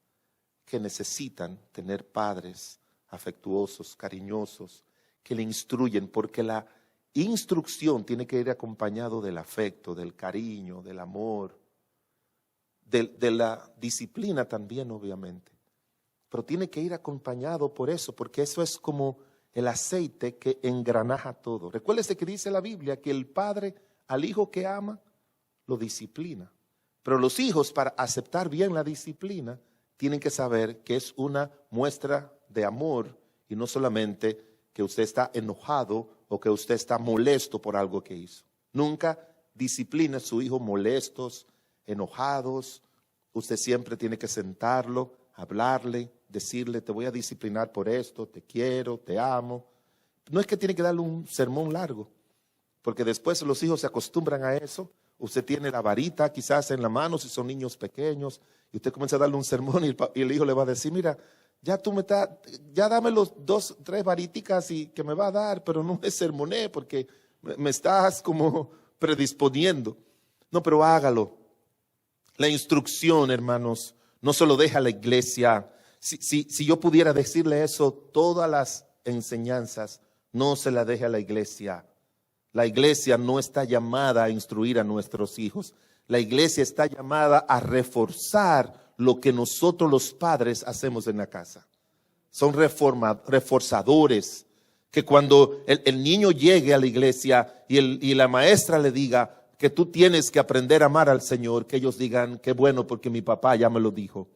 Speaker 1: que necesitan tener padres afectuosos, cariñosos, que le instruyen, porque la instrucción tiene que ir acompañado del afecto, del cariño, del amor, de la disciplina también, obviamente. Pero tiene que ir acompañado por eso, porque eso es como el aceite que engranaja todo. Recuérdese que dice la Biblia que el padre al hijo que ama lo disciplina. Pero los hijos, para aceptar bien la disciplina, tienen que saber que es una muestra de amor y no solamente que usted está enojado o que usted está molesto por algo que hizo. Nunca disciplina a su hijo molestos, enojados. Usted siempre tiene que sentarlo, hablarle, decirle, te voy a disciplinar por esto, te quiero, te amo. No es que tiene que darle un sermón largo, porque después los hijos se acostumbran a eso. Usted tiene la varita quizás en la mano si son niños pequeños y usted comienza a darle un sermón y el hijo le va a decir, mira, ya ya dame los 2, 3 variticas y que me va a dar, pero no me sermoné porque me estás como predisponiendo. No, pero hágalo. La instrucción, hermanos, no se lo deja a la iglesia. Si yo pudiera decirle eso, todas las enseñanzas, no se la deje a la iglesia. La iglesia no está llamada a instruir a nuestros hijos. La iglesia está llamada a reforzar lo que nosotros los padres hacemos en la casa. Son reforzadores, que cuando el niño llegue a la iglesia y la maestra le diga que tú tienes que aprender a amar al Señor, que ellos digan, qué bueno porque mi papá ya me lo dijo.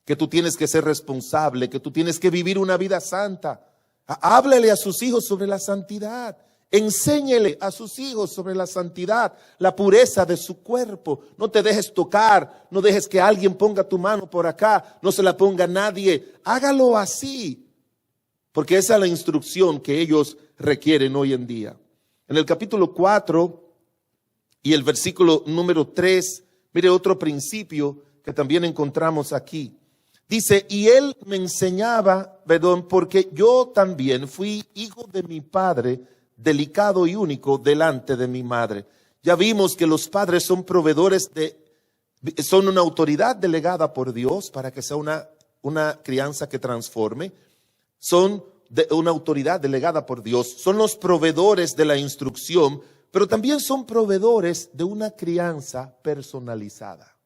Speaker 1: Que tú tienes que ser responsable, que tú tienes que vivir una vida santa. Háblele a sus hijos sobre la santidad. Enséñele a sus hijos sobre la santidad, la pureza de su cuerpo. No te dejes tocar, no dejes que alguien ponga tu mano por acá, no se la ponga nadie. Hágalo así, porque esa es la instrucción que ellos requieren hoy en día. En el capítulo 4 y el versículo número 3, mire otro principio que también encontramos aquí. Dice, y él me enseñaba, porque yo también fui hijo de mi padre, delicado y único delante de mi madre. Ya vimos que los padres son proveedores son una autoridad delegada por Dios para que sea una crianza que transforme. Son una autoridad delegada por Dios. Son los proveedores de la instrucción, pero también son proveedores de una crianza personalizada.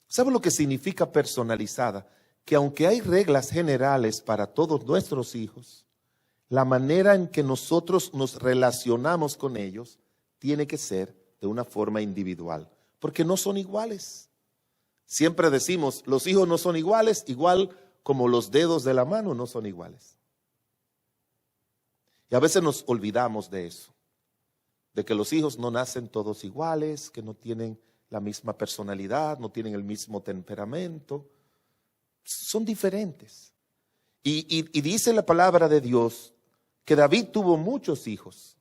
Speaker 1: ¿Sabe lo que significa personalizada? Que aunque hay reglas generales para todos nuestros hijos, la manera en que nosotros nos relacionamos con ellos tiene que ser de una forma individual, porque no son iguales. Siempre decimos, los hijos no son iguales, igual como los dedos de la mano no son iguales. Y a veces nos olvidamos de eso, de que los hijos no nacen todos iguales, que no tienen la misma personalidad, no tienen el mismo temperamento, son diferentes. Y dice la palabra de Dios que David tuvo muchos hijos,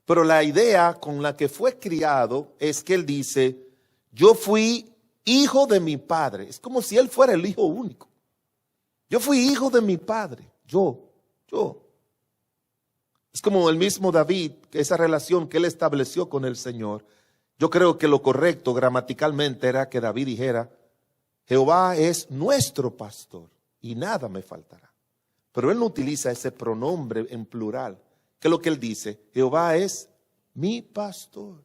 Speaker 1: pero la idea con la que fue criado es que él dice, yo fui hijo de mi padre. Es como si él fuera el hijo único. Yo fui hijo de mi padre, yo. Es como el mismo David, que esa relación que él estableció con el Señor. Yo creo que lo correcto gramaticalmente era que David dijera, Jehová es nuestro pastor y nada me faltará. Pero él no utiliza ese pronombre en plural. ¿Qué es lo que él dice? Jehová es mi pastor.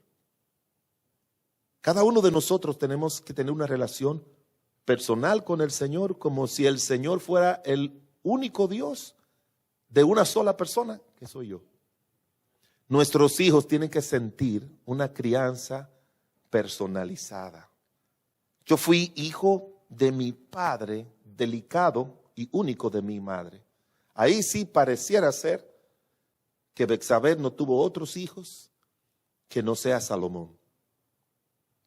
Speaker 1: Cada uno de nosotros tenemos que tener una relación personal con el Señor, como si el Señor fuera el único Dios de una sola persona, que soy yo. Nuestros hijos tienen que sentir una crianza personalizada. Yo fui hijo de mi padre, delicado y único de mi madre. Ahí sí pareciera ser que Betsabé no tuvo otros hijos que no sea Salomón.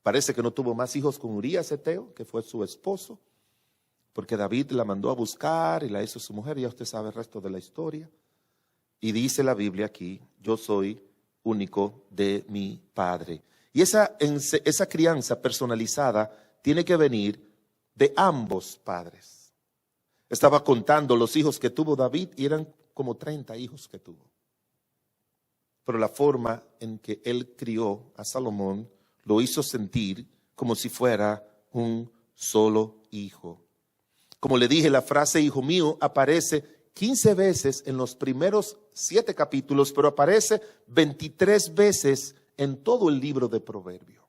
Speaker 1: Parece que no tuvo más hijos con Urías Eteo, que fue su esposo, porque David la mandó a buscar y la hizo su mujer. Ya usted sabe el resto de la historia. Y dice la Biblia aquí, yo soy único de mi padre. Y esa crianza personalizada tiene que venir de ambos padres. Estaba contando los hijos que tuvo David y eran como 30 hijos que tuvo. Pero la forma en que él crió a Salomón lo hizo sentir como si fuera un solo hijo. Como le dije, la frase hijo mío aparece 15 veces en los primeros 7 capítulos, pero aparece 23 veces en todo el libro de Proverbios.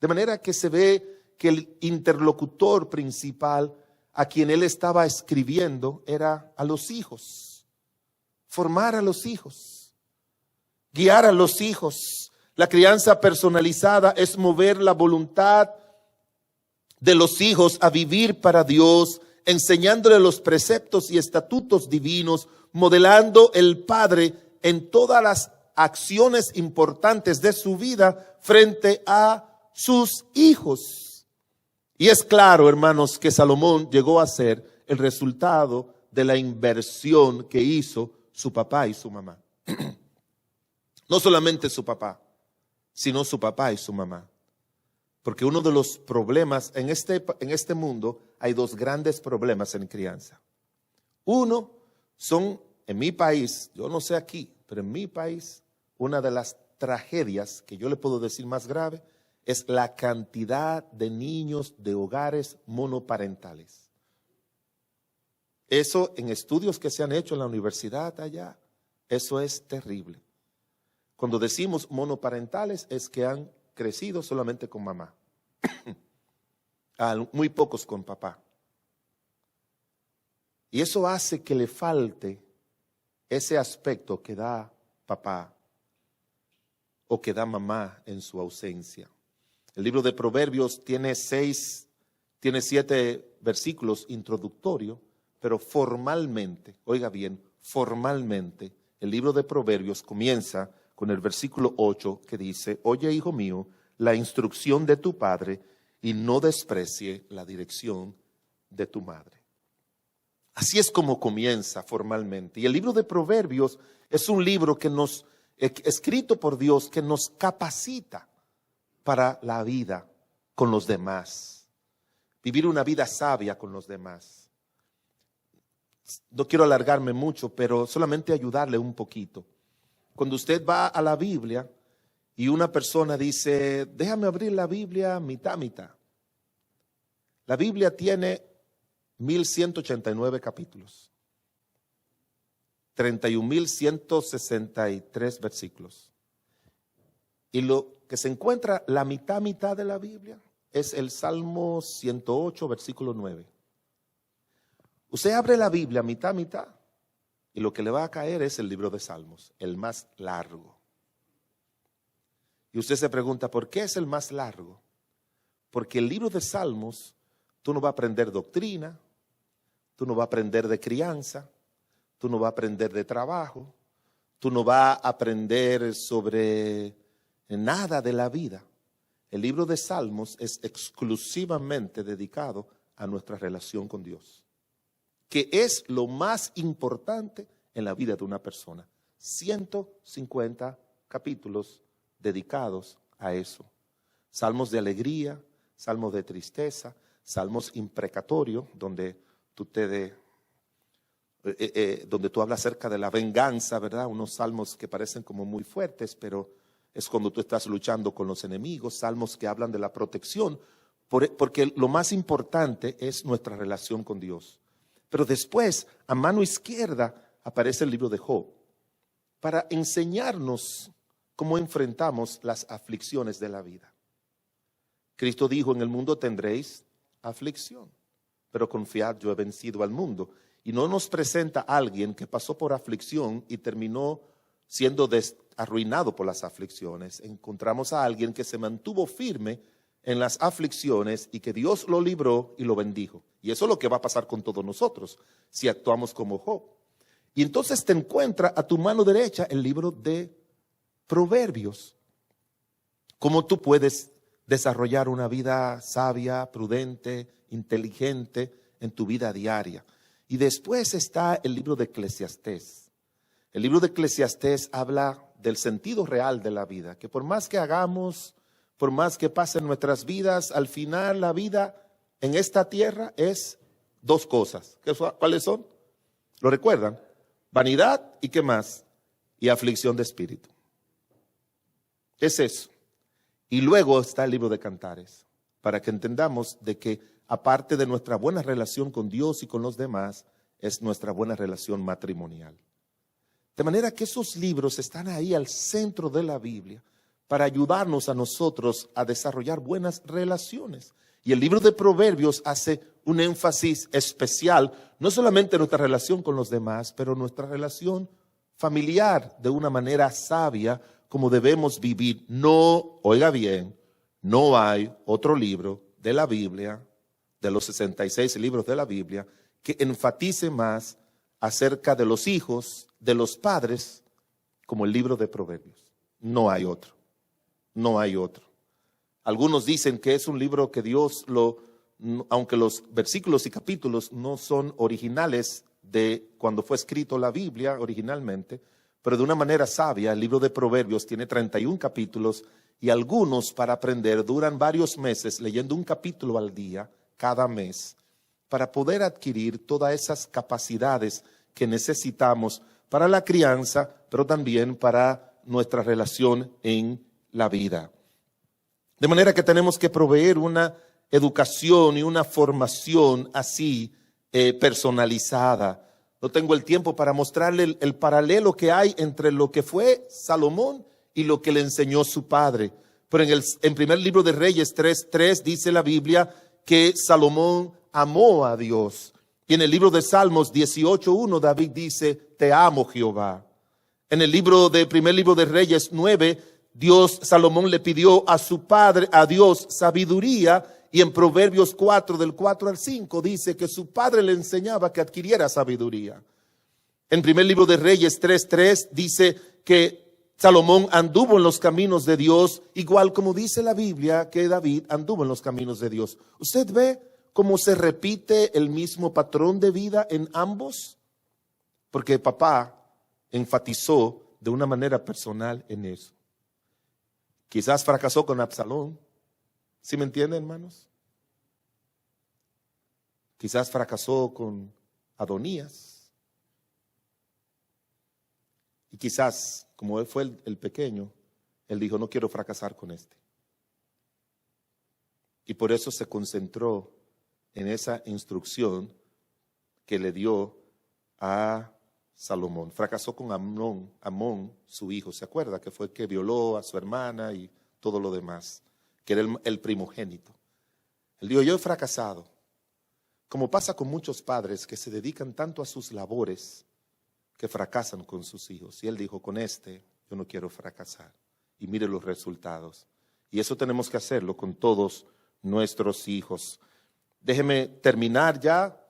Speaker 1: De manera que se ve que el interlocutor principal a quien él estaba escribiendo era a los hijos. Formar a los hijos, guiar a los hijos. La crianza personalizada es mover la voluntad de los hijos a vivir para Dios, enseñándole los preceptos y estatutos divinos, modelando el padre en todas las acciones importantes de su vida frente a sus hijos. Y es claro, hermanos, que Salomón llegó a ser el resultado de la inversión que hizo su papá y su mamá. No solamente su papá, sino su papá y su mamá. Porque uno de los problemas en este mundo, hay 2 grandes problemas en crianza. Uno son, en mi país, yo no sé aquí, pero en mi país, una de las tragedias que yo le puedo decir más grave es la cantidad de niños de hogares monoparentales. Eso en estudios que se han hecho en la universidad allá, eso es terrible. Cuando decimos monoparentales es que han crecido solamente con mamá. Muy pocos con papá. Y eso hace que le falte ese aspecto que da papá o que da mamá en su ausencia. El libro de Proverbios tiene 7 versículos introductorios, pero formalmente, oiga bien, formalmente, el libro de Proverbios comienza con el versículo 8 que dice: oye, hijo mío, la instrucción de tu padre y no desprecie la dirección de tu madre. Así es como comienza formalmente. Y el libro de Proverbios es un libro que escrito por Dios, que nos capacita para la vida con los demás. Vivir una vida sabia con los demás. No quiero alargarme mucho, pero solamente ayudarle un poquito. Cuando usted va a la Biblia y una persona dice: déjame abrir la Biblia mitad. La Biblia tiene 1189 capítulos, 31.163 versículos. Y lo que se encuentra la mitad de la Biblia es el Salmo 108, versículo 9. Usted abre la Biblia mitad y lo que le va a caer es el libro de Salmos, el más largo. Y usted se pregunta: ¿por qué es el más largo? Porque el libro de Salmos, tú no vas a aprender doctrina, tú no vas a aprender de crianza, tú no vas a aprender de trabajo, tú no vas a aprender sobre nada de la vida. El libro de Salmos es exclusivamente dedicado a nuestra relación con Dios, que es lo más importante en la vida de una persona. 150 capítulos dedicados a eso. Salmos de alegría, salmos de tristeza, salmos imprecatorios, donde tú hablas acerca de la venganza, ¿verdad? Unos salmos que parecen como muy fuertes, pero es cuando tú estás luchando con los enemigos. Salmos que hablan de la protección, porque lo más importante es nuestra relación con Dios. Pero después, a mano izquierda, aparece el libro de Job, para enseñarnos cómo enfrentamos las aflicciones de la vida. Cristo dijo: en el mundo tendréis aflicción, pero confiad, yo he vencido al mundo. Y no nos presenta a alguien que pasó por aflicción y terminó siendo arruinado por las aflicciones. Encontramos a alguien que se mantuvo firme en las aflicciones y que Dios lo libró y lo bendijo. Y eso es lo que va a pasar con todos nosotros si actuamos como Job. Y entonces te encuentra a tu mano derecha el libro de Proverbios. Cómo tú puedes desarrollar una vida sabia, prudente, inteligente en tu vida diaria. Y después está el libro de Eclesiastés. El libro de Eclesiastés habla del sentido real de la vida, que por más que hagamos, por más que pasen nuestras vidas, al final la vida en esta tierra es dos cosas. ¿Cuáles son? ¿Lo recuerdan? Vanidad y ¿qué más? Y aflicción de espíritu. Es eso. Y luego está el libro de Cantares, para que entendamos de que aparte de nuestra buena relación con Dios y con los demás, es nuestra buena relación matrimonial. De manera que esos libros están ahí al centro de la Biblia para ayudarnos a nosotros a desarrollar buenas relaciones. Y el libro de Proverbios hace un énfasis especial, no solamente en nuestra relación con los demás, pero nuestra relación familiar de una manera sabia, como debemos vivir. No, oiga bien, no hay otro libro de la Biblia, de los 66 libros de la Biblia, que enfatice más acerca de los hijos, de los padres, como el libro de Proverbios. No hay otro, no hay otro. Algunos dicen que es un libro que Dios aunque los versículos y capítulos no son originales de cuando fue escrito la Biblia originalmente, pero de una manera sabia, el libro de Proverbios tiene 31 capítulos y algunos para aprender duran varios meses leyendo un capítulo al día, cada mes, para poder adquirir todas esas capacidades que necesitamos para la crianza, pero también para nuestra relación en la vida. De manera que tenemos que proveer una educación y una formación así personalizada. No tengo el tiempo para mostrarle el paralelo que hay entre lo que fue Salomón y lo que le enseñó su padre. Pero en primer libro de Reyes 3:3 dice la Biblia que Salomón amó a Dios. Y en el libro de Salmos 18:1 David dice, te amo Jehová. En el primer libro de Reyes 9, Salomón le pidió a su padre, a Dios, sabiduría. Y en Proverbios 4, del 4 al 5, dice que su padre le enseñaba que adquiriera sabiduría. En primer libro de Reyes 3:3 dice que Salomón anduvo en los caminos de Dios, igual como dice la Biblia que David anduvo en los caminos de Dios. ¿Usted ve cómo se repite el mismo patrón de vida en ambos? Porque papá enfatizó de una manera personal en eso. Quizás fracasó con Absalón. ¿Sí me entienden, hermanos? Quizás fracasó con Adonías. Y quizás, como él fue el pequeño, él dijo, no quiero fracasar con este. Y por eso se concentró en esa instrucción que le dio a Salomón. Fracasó con Amón, su hijo. ¿Se acuerda? Que fue el que violó a su hermana y todo lo demás, que era el primogénito. Él dijo, yo he fracasado, como pasa con muchos padres que se dedican tanto a sus labores que fracasan con sus hijos. Y él dijo, con este yo no quiero fracasar. Y mire los resultados. Y eso tenemos que hacerlo con todos nuestros hijos. Déjeme terminar ya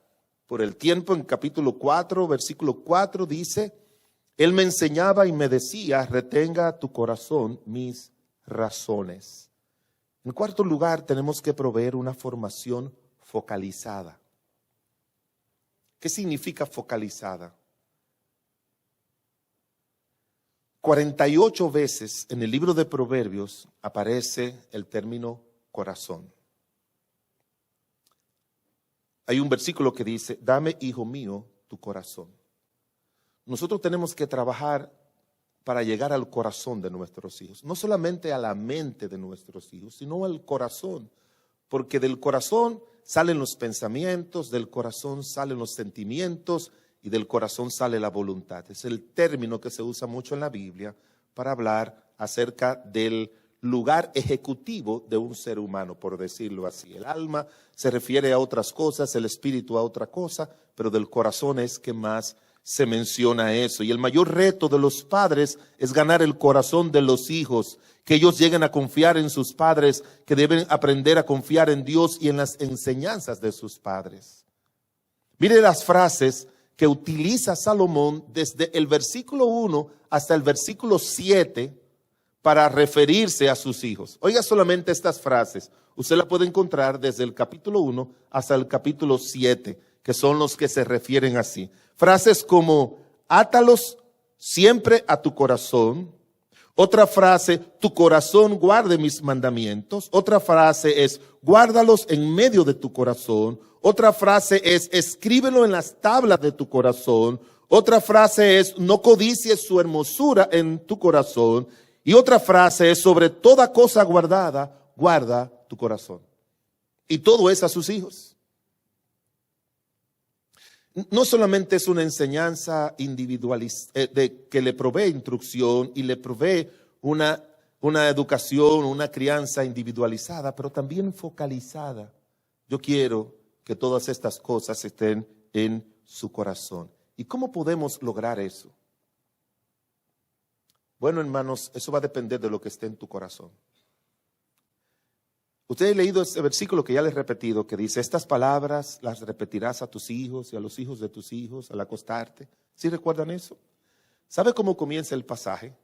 Speaker 1: por el tiempo. En capítulo 4, versículo 4 dice, él me enseñaba y me decía, retenga tu corazón mis razones. En cuarto lugar, tenemos que proveer una formación focalizada. ¿Qué significa focalizada? 48 veces en el libro de Proverbios aparece el término corazón. Hay un versículo que dice, dame, hijo mío, tu corazón. Nosotros tenemos que trabajar para llegar al corazón de nuestros hijos. No solamente a la mente de nuestros hijos, sino al corazón. Porque del corazón salen los pensamientos, del corazón salen los sentimientos y del corazón sale la voluntad. Es el término que se usa mucho en la Biblia para hablar acerca del lugar ejecutivo de un ser humano, por decirlo así. El alma se refiere a otras cosas, el espíritu a otra cosa, pero del corazón es que más se menciona eso. Y el mayor reto de los padres es ganar el corazón de los hijos, que ellos lleguen a confiar en sus padres, que deben aprender a confiar en Dios y en las enseñanzas de sus padres. Mire las frases que utiliza Salomón desde el versículo 1 hasta el versículo 7 para referirse a sus hijos. Oiga solamente estas frases. Usted la puede encontrar desde el capítulo 1 hasta el capítulo 7, que son los que se refieren así. Frases como, átalos siempre a tu corazón, Otra frase, tu corazón guarde mis mandamientos. Otra frase es, guárdalos en medio de tu corazón. Otra frase es, escríbelo en las tablas de tu corazón. Otra frase es, no codicies su hermosura en tu corazón. Y otra frase es, sobre toda cosa guardada, guarda tu corazón. Y todo es a sus hijos. No solamente es una enseñanza individualizada, que le provee instrucción y le provee una educación, una crianza individualizada, pero también focalizada. Yo quiero que todas estas cosas estén en su corazón. ¿Y cómo podemos lograr eso? Bueno, hermanos, eso va a depender de lo que esté en tu corazón. Ustedes han leído ese versículo que ya les he repetido, que dice, estas palabras las repetirás a tus hijos y a los hijos de tus hijos al acostarte. ¿Sí recuerdan eso? ¿Sabe cómo comienza el pasaje?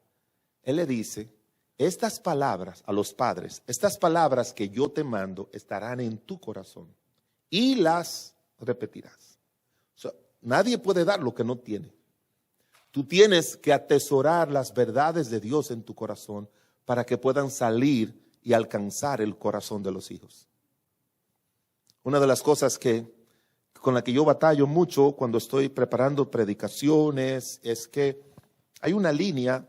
Speaker 1: Él le dice, estas palabras a los padres, estas palabras que yo te mando estarán en tu corazón y las repetirás. O sea, nadie puede dar lo que no tiene. Tú tienes que atesorar las verdades de Dios en tu corazón para que puedan salir y alcanzar el corazón de los hijos. Una de las cosas con la que yo batallo mucho cuando estoy preparando predicaciones es que hay una línea,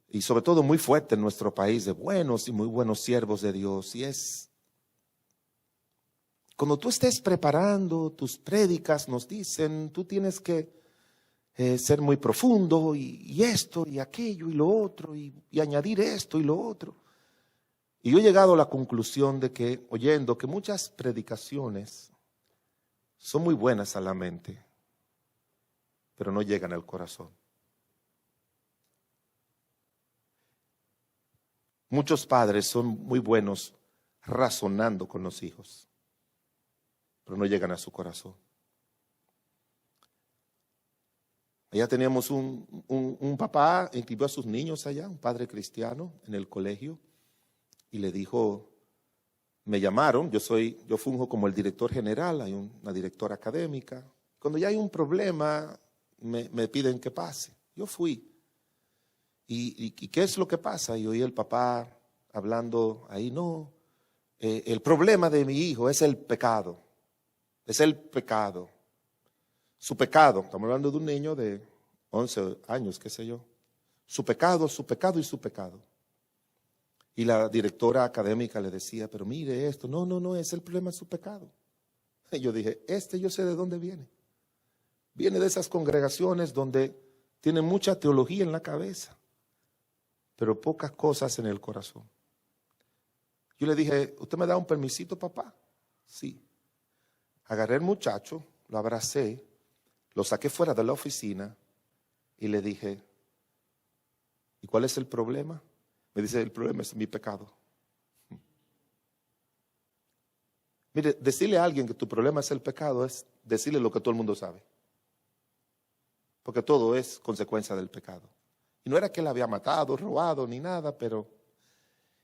Speaker 1: y sobre todo muy fuerte en nuestro país, de buenos y muy buenos siervos de Dios, y es cuando tú estés preparando tus prédicas, nos dicen, tú tienes que ser muy profundo y esto y aquello y lo otro y añadir esto y lo otro. Y yo he llegado a la conclusión de que, oyendo que muchas predicaciones son muy buenas a la mente, pero no llegan al corazón. Muchos padres son muy buenos razonando con los hijos, pero no llegan a su corazón. Allá teníamos un papá que envió a sus niños allá, un padre cristiano en el colegio. Y le dijo, me llamaron, yo funjo como el director general, hay una directora académica. Cuando ya hay un problema, me piden que pase. Yo fui. ¿Y qué es lo que pasa? Y oí el papá hablando ahí, no, el problema de mi hijo es el pecado. Es el pecado. Su pecado, estamos hablando de un niño de 11 años, qué sé yo. Su pecado y su pecado. Y la directora académica le decía, pero mire esto, no, es el problema de su pecado. Y yo dije, yo sé de dónde viene. Viene de esas congregaciones donde tienen mucha teología en la cabeza, pero pocas cosas en el corazón. Yo le dije, ¿usted me da un permisito, papá? Sí. Agarré al muchacho, lo abracé, lo saqué fuera de la oficina y le dije, ¿y cuál es el problema? Me dice, el problema es mi pecado. Mire, decirle a alguien que tu problema es el pecado es decirle lo que todo el mundo sabe. Porque todo es consecuencia del pecado. Y no era que él había matado, robado, ni nada, pero...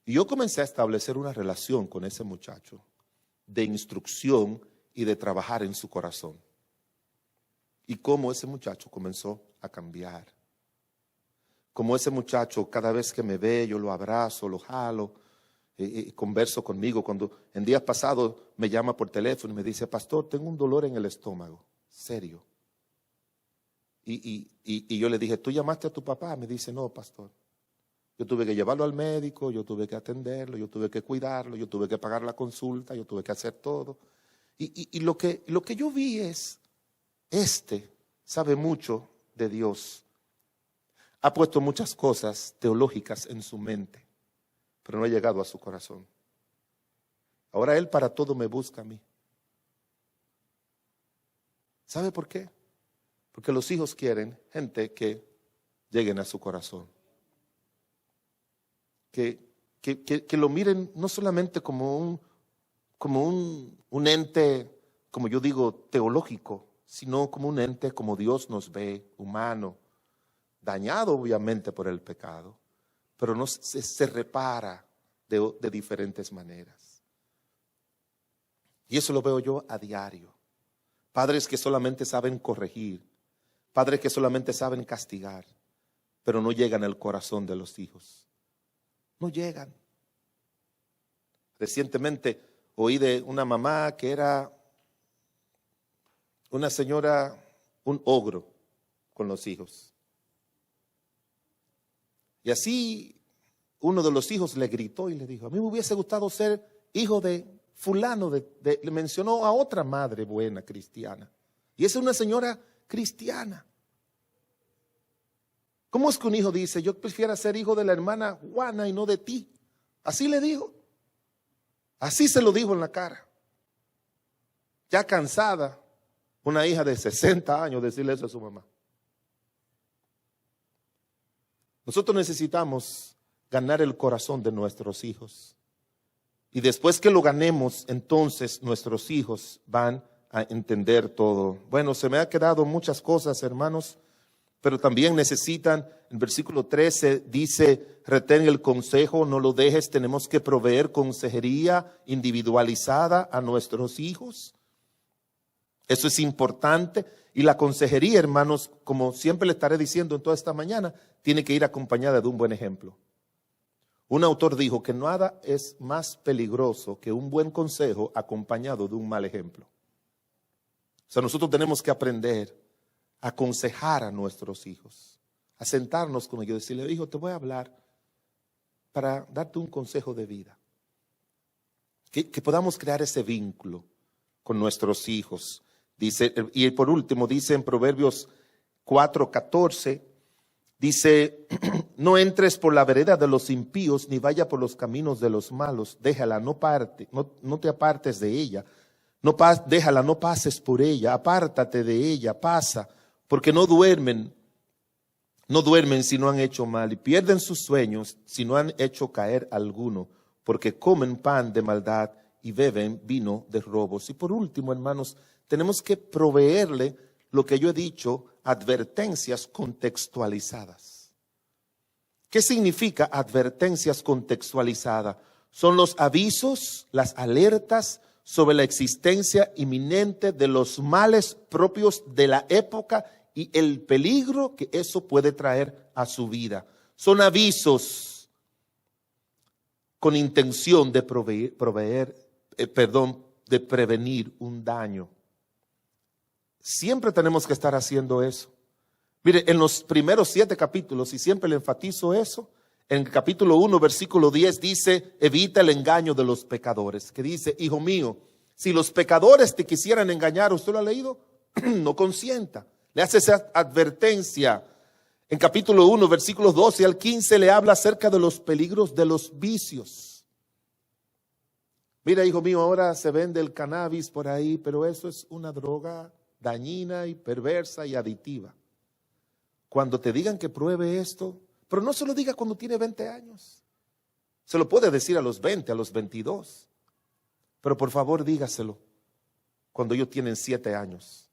Speaker 1: Y yo comencé a establecer una relación con ese muchacho de instrucción y de trabajar en su corazón. Y cómo ese muchacho comenzó a cambiar. Como ese muchacho, cada vez que me ve, yo lo abrazo, lo jalo, converso conmigo. Cuando en días pasados me llama por teléfono y me dice, pastor, tengo un dolor en el estómago, serio. Y yo le dije, ¿tú llamaste a tu papá? Me dice, no, pastor. Yo tuve que llevarlo al médico, yo tuve que atenderlo, yo tuve que cuidarlo, yo tuve que pagar la consulta, yo tuve que hacer todo. Y lo que yo vi es, sabe mucho de Dios. Ha puesto muchas cosas teológicas en su mente, pero no ha llegado a su corazón. Ahora él para todo me busca a mí. ¿Sabe por qué? Porque los hijos quieren gente que lleguen a su corazón. Que lo miren no solamente como un ente, como yo digo, teológico, sino como un ente como Dios nos ve, humano, dañado obviamente por el pecado, pero no se repara de diferentes maneras. Y eso lo veo yo a diario. Padres que solamente saben corregir, padres que solamente saben castigar, pero no llegan al corazón de los hijos. No llegan. Recientemente oí de una mamá que era una señora, un ogro con los hijos. Y así uno de los hijos le gritó y le dijo: a mí me hubiese gustado ser hijo de fulano, le mencionó a otra madre buena cristiana. Y esa es una señora cristiana. ¿Cómo es que un hijo dice: yo prefiero ser hijo de la hermana Juana y no de ti? Así le dijo. Así se lo dijo en la cara. Ya cansada, una hija de 60 años decirle eso a su mamá. Nosotros necesitamos ganar el corazón de nuestros hijos. Y después que lo ganemos, entonces nuestros hijos van a entender todo. Bueno, se me han quedado muchas cosas, hermanos, pero también necesitan, en versículo 13 dice: retén el consejo, no lo dejes. Tenemos que proveer consejería individualizada a nuestros hijos. Eso es importante. Y la consejería, hermanos, como siempre le estaré diciendo en toda esta mañana, tiene que ir acompañada de un buen ejemplo. Un autor dijo que nada es más peligroso que un buen consejo acompañado de un mal ejemplo. O sea, nosotros tenemos que aprender a aconsejar a nuestros hijos, a sentarnos con ellos y decirle: hijo, te voy a hablar para darte un consejo de vida. Que podamos crear ese vínculo con nuestros hijos. Dice, y por último dice en Proverbios 4:14, dice: no entres por la vereda de los impíos, ni vaya por los caminos de los malos. Déjala, no te apartes de ella. Déjala, no pases por ella. Apártate de ella, pasa, porque no duermen si no han hecho mal, y pierden sus sueños si no han hecho caer alguno, porque comen pan de maldad y beben vino de robos. Y por último, hermanos, tenemos que proveerle lo que yo he dicho: advertencias contextualizadas. ¿Qué significa advertencias contextualizadas? Son los avisos, las alertas sobre la existencia inminente de los males propios de la época y el peligro que eso puede traer a su vida. Son avisos con intención de de prevenir un daño. Siempre tenemos que estar haciendo eso. Mire, en los primeros 7 capítulos, y siempre le enfatizo eso, en el capítulo 1, versículo 10 dice: evita el engaño de los pecadores. Que dice: hijo mío, si los pecadores te quisieran engañar, ¿usted lo ha leído? No consienta. Le hace esa advertencia. En capítulo 1, versículos 12 al 15 le habla acerca de los peligros de los vicios. Mira, hijo mío, ahora se vende el cannabis por ahí, pero eso es una droga dañina y perversa y aditiva. Cuando te digan que pruebe esto, pero no se lo diga cuando tiene 20 años. Se lo puede decir a los 20, a los 22. Pero por favor dígaselo cuando ellos tienen 7 años,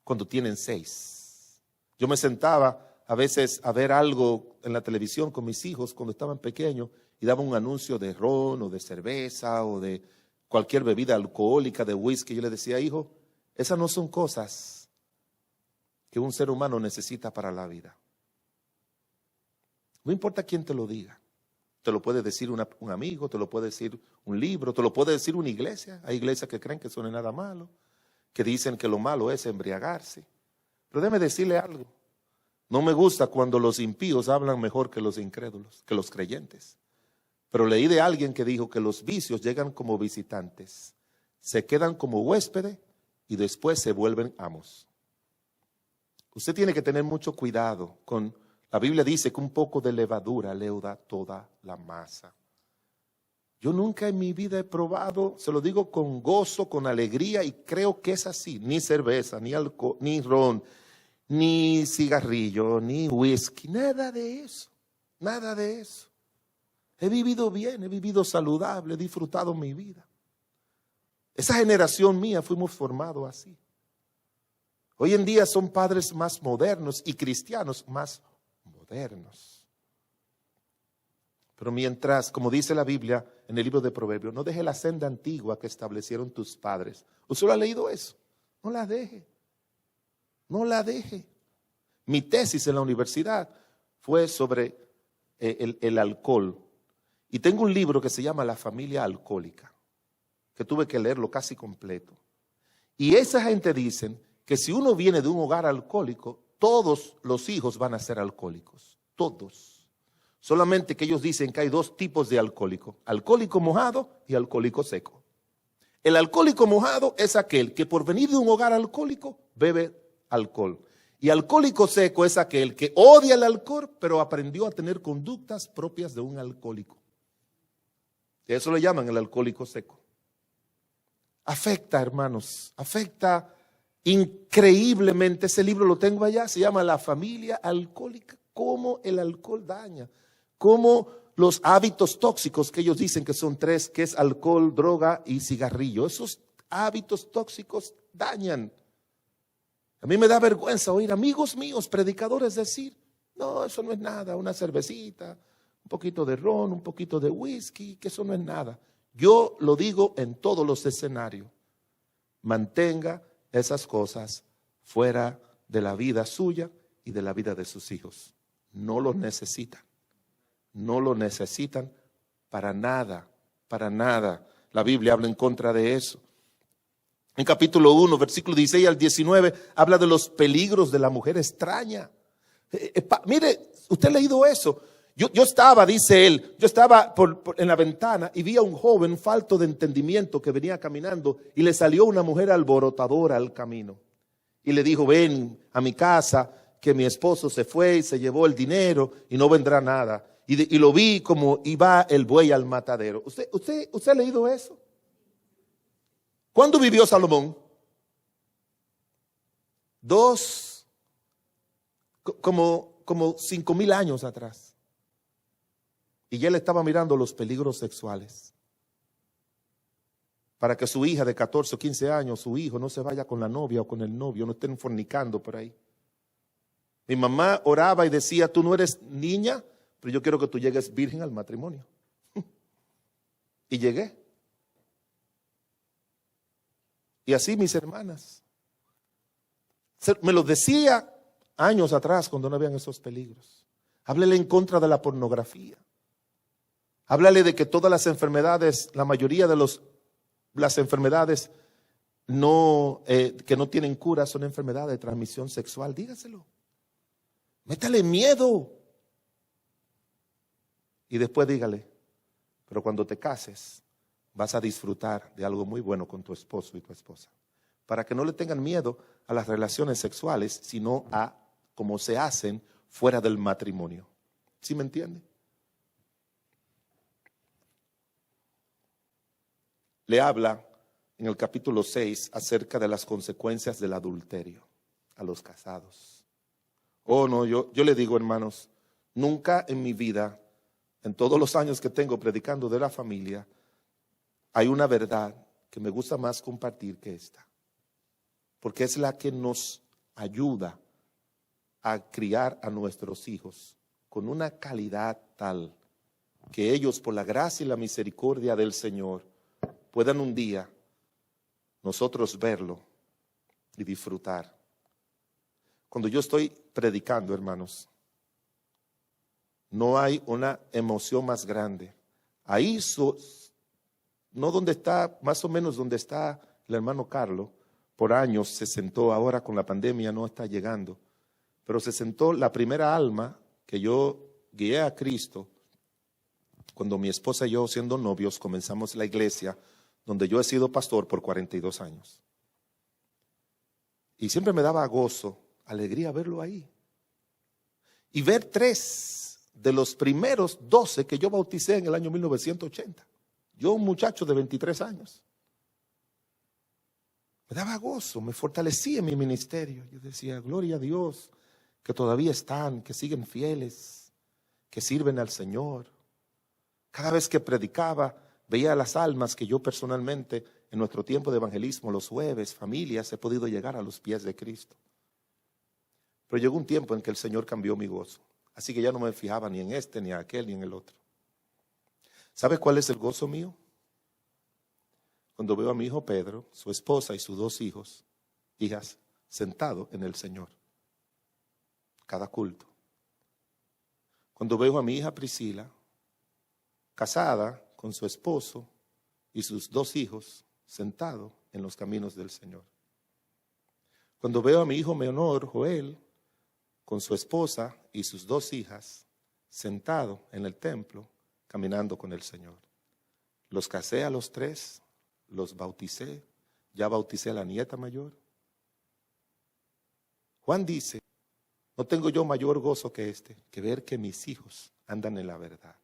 Speaker 1: cuando tienen 6. Yo me sentaba a veces a ver algo en la televisión con mis hijos cuando estaban pequeños y daba un anuncio de ron o de cerveza o de cualquier bebida alcohólica, de whisky. Yo le decía: hijo, esas no son cosas que un ser humano necesita para la vida. No importa quién te lo diga. Te lo puede decir un amigo, te lo puede decir un libro, te lo puede decir una iglesia. Hay iglesias que creen que eso no es nada malo, que dicen que lo malo es embriagarse. Pero déjeme decirle algo. No me gusta cuando los impíos hablan mejor que los incrédulos, que los creyentes. Pero leí de alguien que dijo que los vicios llegan como visitantes, se quedan como huéspedes y después se vuelven amos. Usted tiene que tener mucho cuidado con... La Biblia dice que un poco de levadura leuda toda la masa. Yo nunca en mi vida he probado, se lo digo con gozo, con alegría, y creo que es así: ni cerveza, ni alcohol, ni ron, ni cigarrillo, ni whisky, nada de eso, nada de eso. He vivido bien, he vivido saludable, he disfrutado mi vida. Esa generación mía fuimos formados así. Hoy en día son padres más modernos y cristianos más modernos. Pero mientras, como dice la Biblia en el libro de Proverbios, no deje la senda antigua que establecieron tus padres. ¿Usted lo ha leído eso? No la deje. No la deje. Mi tesis en la universidad fue sobre el alcohol. Y tengo un libro que se llama La familia alcohólica, que tuve que leerlo casi completo. Y esa gente dicen que si uno viene de un hogar alcohólico, todos los hijos van a ser alcohólicos. Todos. Solamente que ellos dicen que hay dos tipos de alcohólico: alcohólico mojado y alcohólico seco. El alcohólico mojado es aquel que por venir de un hogar alcohólico bebe alcohol. Y alcohólico seco es aquel que odia el alcohol, pero aprendió a tener conductas propias de un alcohólico. Eso le llaman el alcohólico seco. Afecta, hermanos, afecta increíblemente. Ese libro lo tengo allá, se llama La familia alcohólica. Cómo el alcohol daña, cómo los hábitos tóxicos, que ellos dicen que son tres, que es alcohol, droga y cigarrillo. Esos hábitos tóxicos dañan. A mí me da vergüenza oír amigos míos, predicadores, decir: no, eso no es nada, una cervecita, un poquito de ron, un poquito de whisky, que eso no es nada. Yo lo digo en todos los escenarios: mantenga esas cosas fuera de la vida suya y de la vida de sus hijos. No los necesitan, no lo necesitan para nada, para nada. La Biblia habla en contra de eso. En capítulo 1, versículo 16 al 19, habla de los peligros de la mujer extraña. Mire, usted ha leído eso. Yo estaba, dice él, yo estaba en la ventana y vi a un joven falto de entendimiento que venía caminando y le salió una mujer alborotadora al camino. Y le dijo: ven a mi casa, que mi esposo se fue y se llevó el dinero y no vendrá nada. Y lo vi como iba el buey al matadero. ¿Usted ha leído eso? ¿Cuándo vivió Salomón? Como 5,000 años atrás. Y ya él estaba mirando los peligros sexuales. Para que su hija de 14 o 15 años, su hijo, no se vaya con la novia o con el novio, no estén fornicando por ahí. Mi mamá oraba y decía: tú no eres niña, pero yo quiero que tú llegues virgen al matrimonio. Y llegué. Y así mis hermanas. Me lo decía años atrás cuando no habían esos peligros. Háblele en contra de la pornografía. Háblale de que todas las enfermedades, la mayoría de las enfermedades que no tienen cura son enfermedades de transmisión sexual. Dígaselo. Métale miedo. Y después dígale: pero cuando te cases vas a disfrutar de algo muy bueno con tu esposo y tu esposa. Para que no le tengan miedo a las relaciones sexuales, sino a cómo se hacen fuera del matrimonio. ¿Sí me entiende? Le habla en el capítulo 6 acerca de las consecuencias del adulterio a los casados. Oh no, yo le digo, hermanos, nunca en mi vida, en todos los años que tengo predicando de la familia, hay una verdad que me gusta más compartir que esta, porque es la que nos ayuda a criar a nuestros hijos con una calidad tal que ellos, por la gracia y la misericordia del Señor, puedan un día nosotros verlo y disfrutar. Cuando yo estoy predicando, hermanos, no hay una emoción más grande. Ahí no donde está, más o menos donde está el hermano Carlos, por años se sentó, ahora con la pandemia no está llegando, pero se sentó la primera alma que yo guié a Cristo cuando mi esposa y yo, siendo novios, comenzamos la iglesia donde yo he sido pastor por 42 años. Y siempre me daba gozo, alegría verlo ahí. Y ver 3 de los primeros 12 que yo bauticé en el año 1980. Yo, un muchacho de 23 años. Me daba gozo, me fortalecía en mi ministerio. Yo decía: gloria a Dios, que todavía están, que siguen fieles, que sirven al Señor. Cada vez que predicaba, veía las almas que yo personalmente, en nuestro tiempo de evangelismo, los jueves, familias, he podido llegar a los pies de Cristo. Pero llegó un tiempo en que el Señor cambió mi gozo. Así que ya no me fijaba ni en este, ni en aquel, ni en el otro. ¿Sabe cuál es el gozo mío? Cuando veo a mi hijo Pedro, su esposa y sus 2 hijas, sentados en el Señor. cada culto. Cuando veo a mi hija Priscila, casada con su esposo y sus 2 hijos, sentado en los caminos del Señor. Cuando veo a mi hijo menor, Joel, con su esposa y sus 2 hijas, sentado en el templo, caminando con el Señor. Los casé a los 3, los bauticé, ya bauticé a la nieta mayor. Juan dice, no tengo yo mayor gozo que este, que ver que mis hijos andan en la verdad.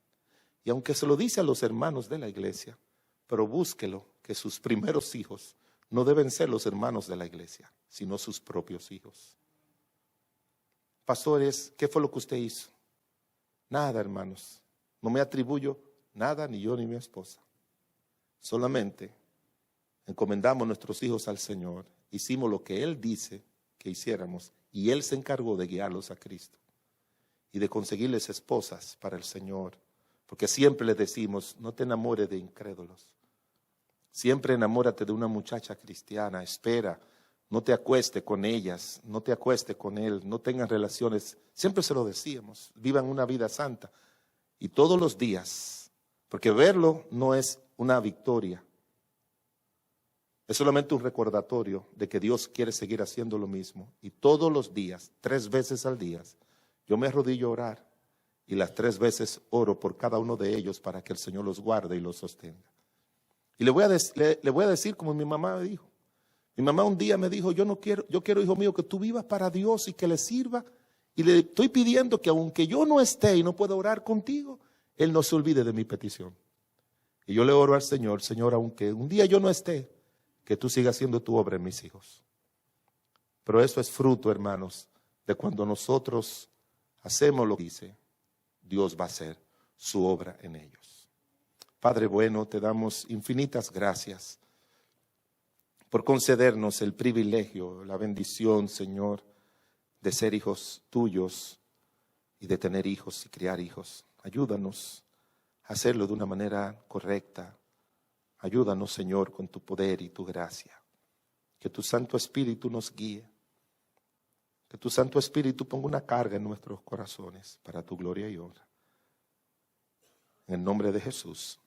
Speaker 1: Y aunque se lo dice a los hermanos de la iglesia, pero búsquelo, que sus primeros hijos no deben ser los hermanos de la iglesia, sino sus propios hijos. Pastores, ¿qué fue lo que usted hizo? Nada, hermanos. No me atribuyo nada, ni yo ni mi esposa. Solamente encomendamos nuestros hijos al Señor, hicimos lo que Él dice que hiciéramos y Él se encargó de guiarlos a Cristo y de conseguirles esposas para el Señor, porque siempre les decimos, no te enamores de incrédulos, siempre enamórate de una muchacha cristiana, espera, no te acueste con ellas, no te acueste con él, no tengan relaciones, siempre se lo decíamos, vivan una vida santa y todos los días, porque verlo no es una victoria, es solamente un recordatorio de que Dios quiere seguir haciendo lo mismo. Y todos los días, 3 veces al día, yo me arrodillo a orar y las 3 veces oro por cada uno de ellos para que el Señor los guarde y los sostenga. Y le voy a decir como mi mamá me dijo. Mi mamá un día me dijo, yo quiero, hijo mío, que tú vivas para Dios y que le sirva. Y le estoy pidiendo que aunque yo no esté y no pueda orar contigo, Él no se olvide de mi petición. Y yo le oro al Señor, Señor, aunque un día yo no esté, que tú sigas haciendo tu obra en mis hijos. Pero eso es fruto, hermanos, de cuando nosotros hacemos lo que dice, Dios va a hacer su obra en ellos. Padre bueno, te damos infinitas gracias por concedernos el privilegio, la bendición, Señor, de ser hijos tuyos y de tener hijos y criar hijos. Ayúdanos a hacerlo de una manera correcta. Ayúdanos, Señor, con tu poder y tu gracia. Que tu Santo Espíritu nos guíe. Que tu Santo Espíritu ponga una carga en nuestros corazones para tu gloria y honra. En el nombre de Jesús.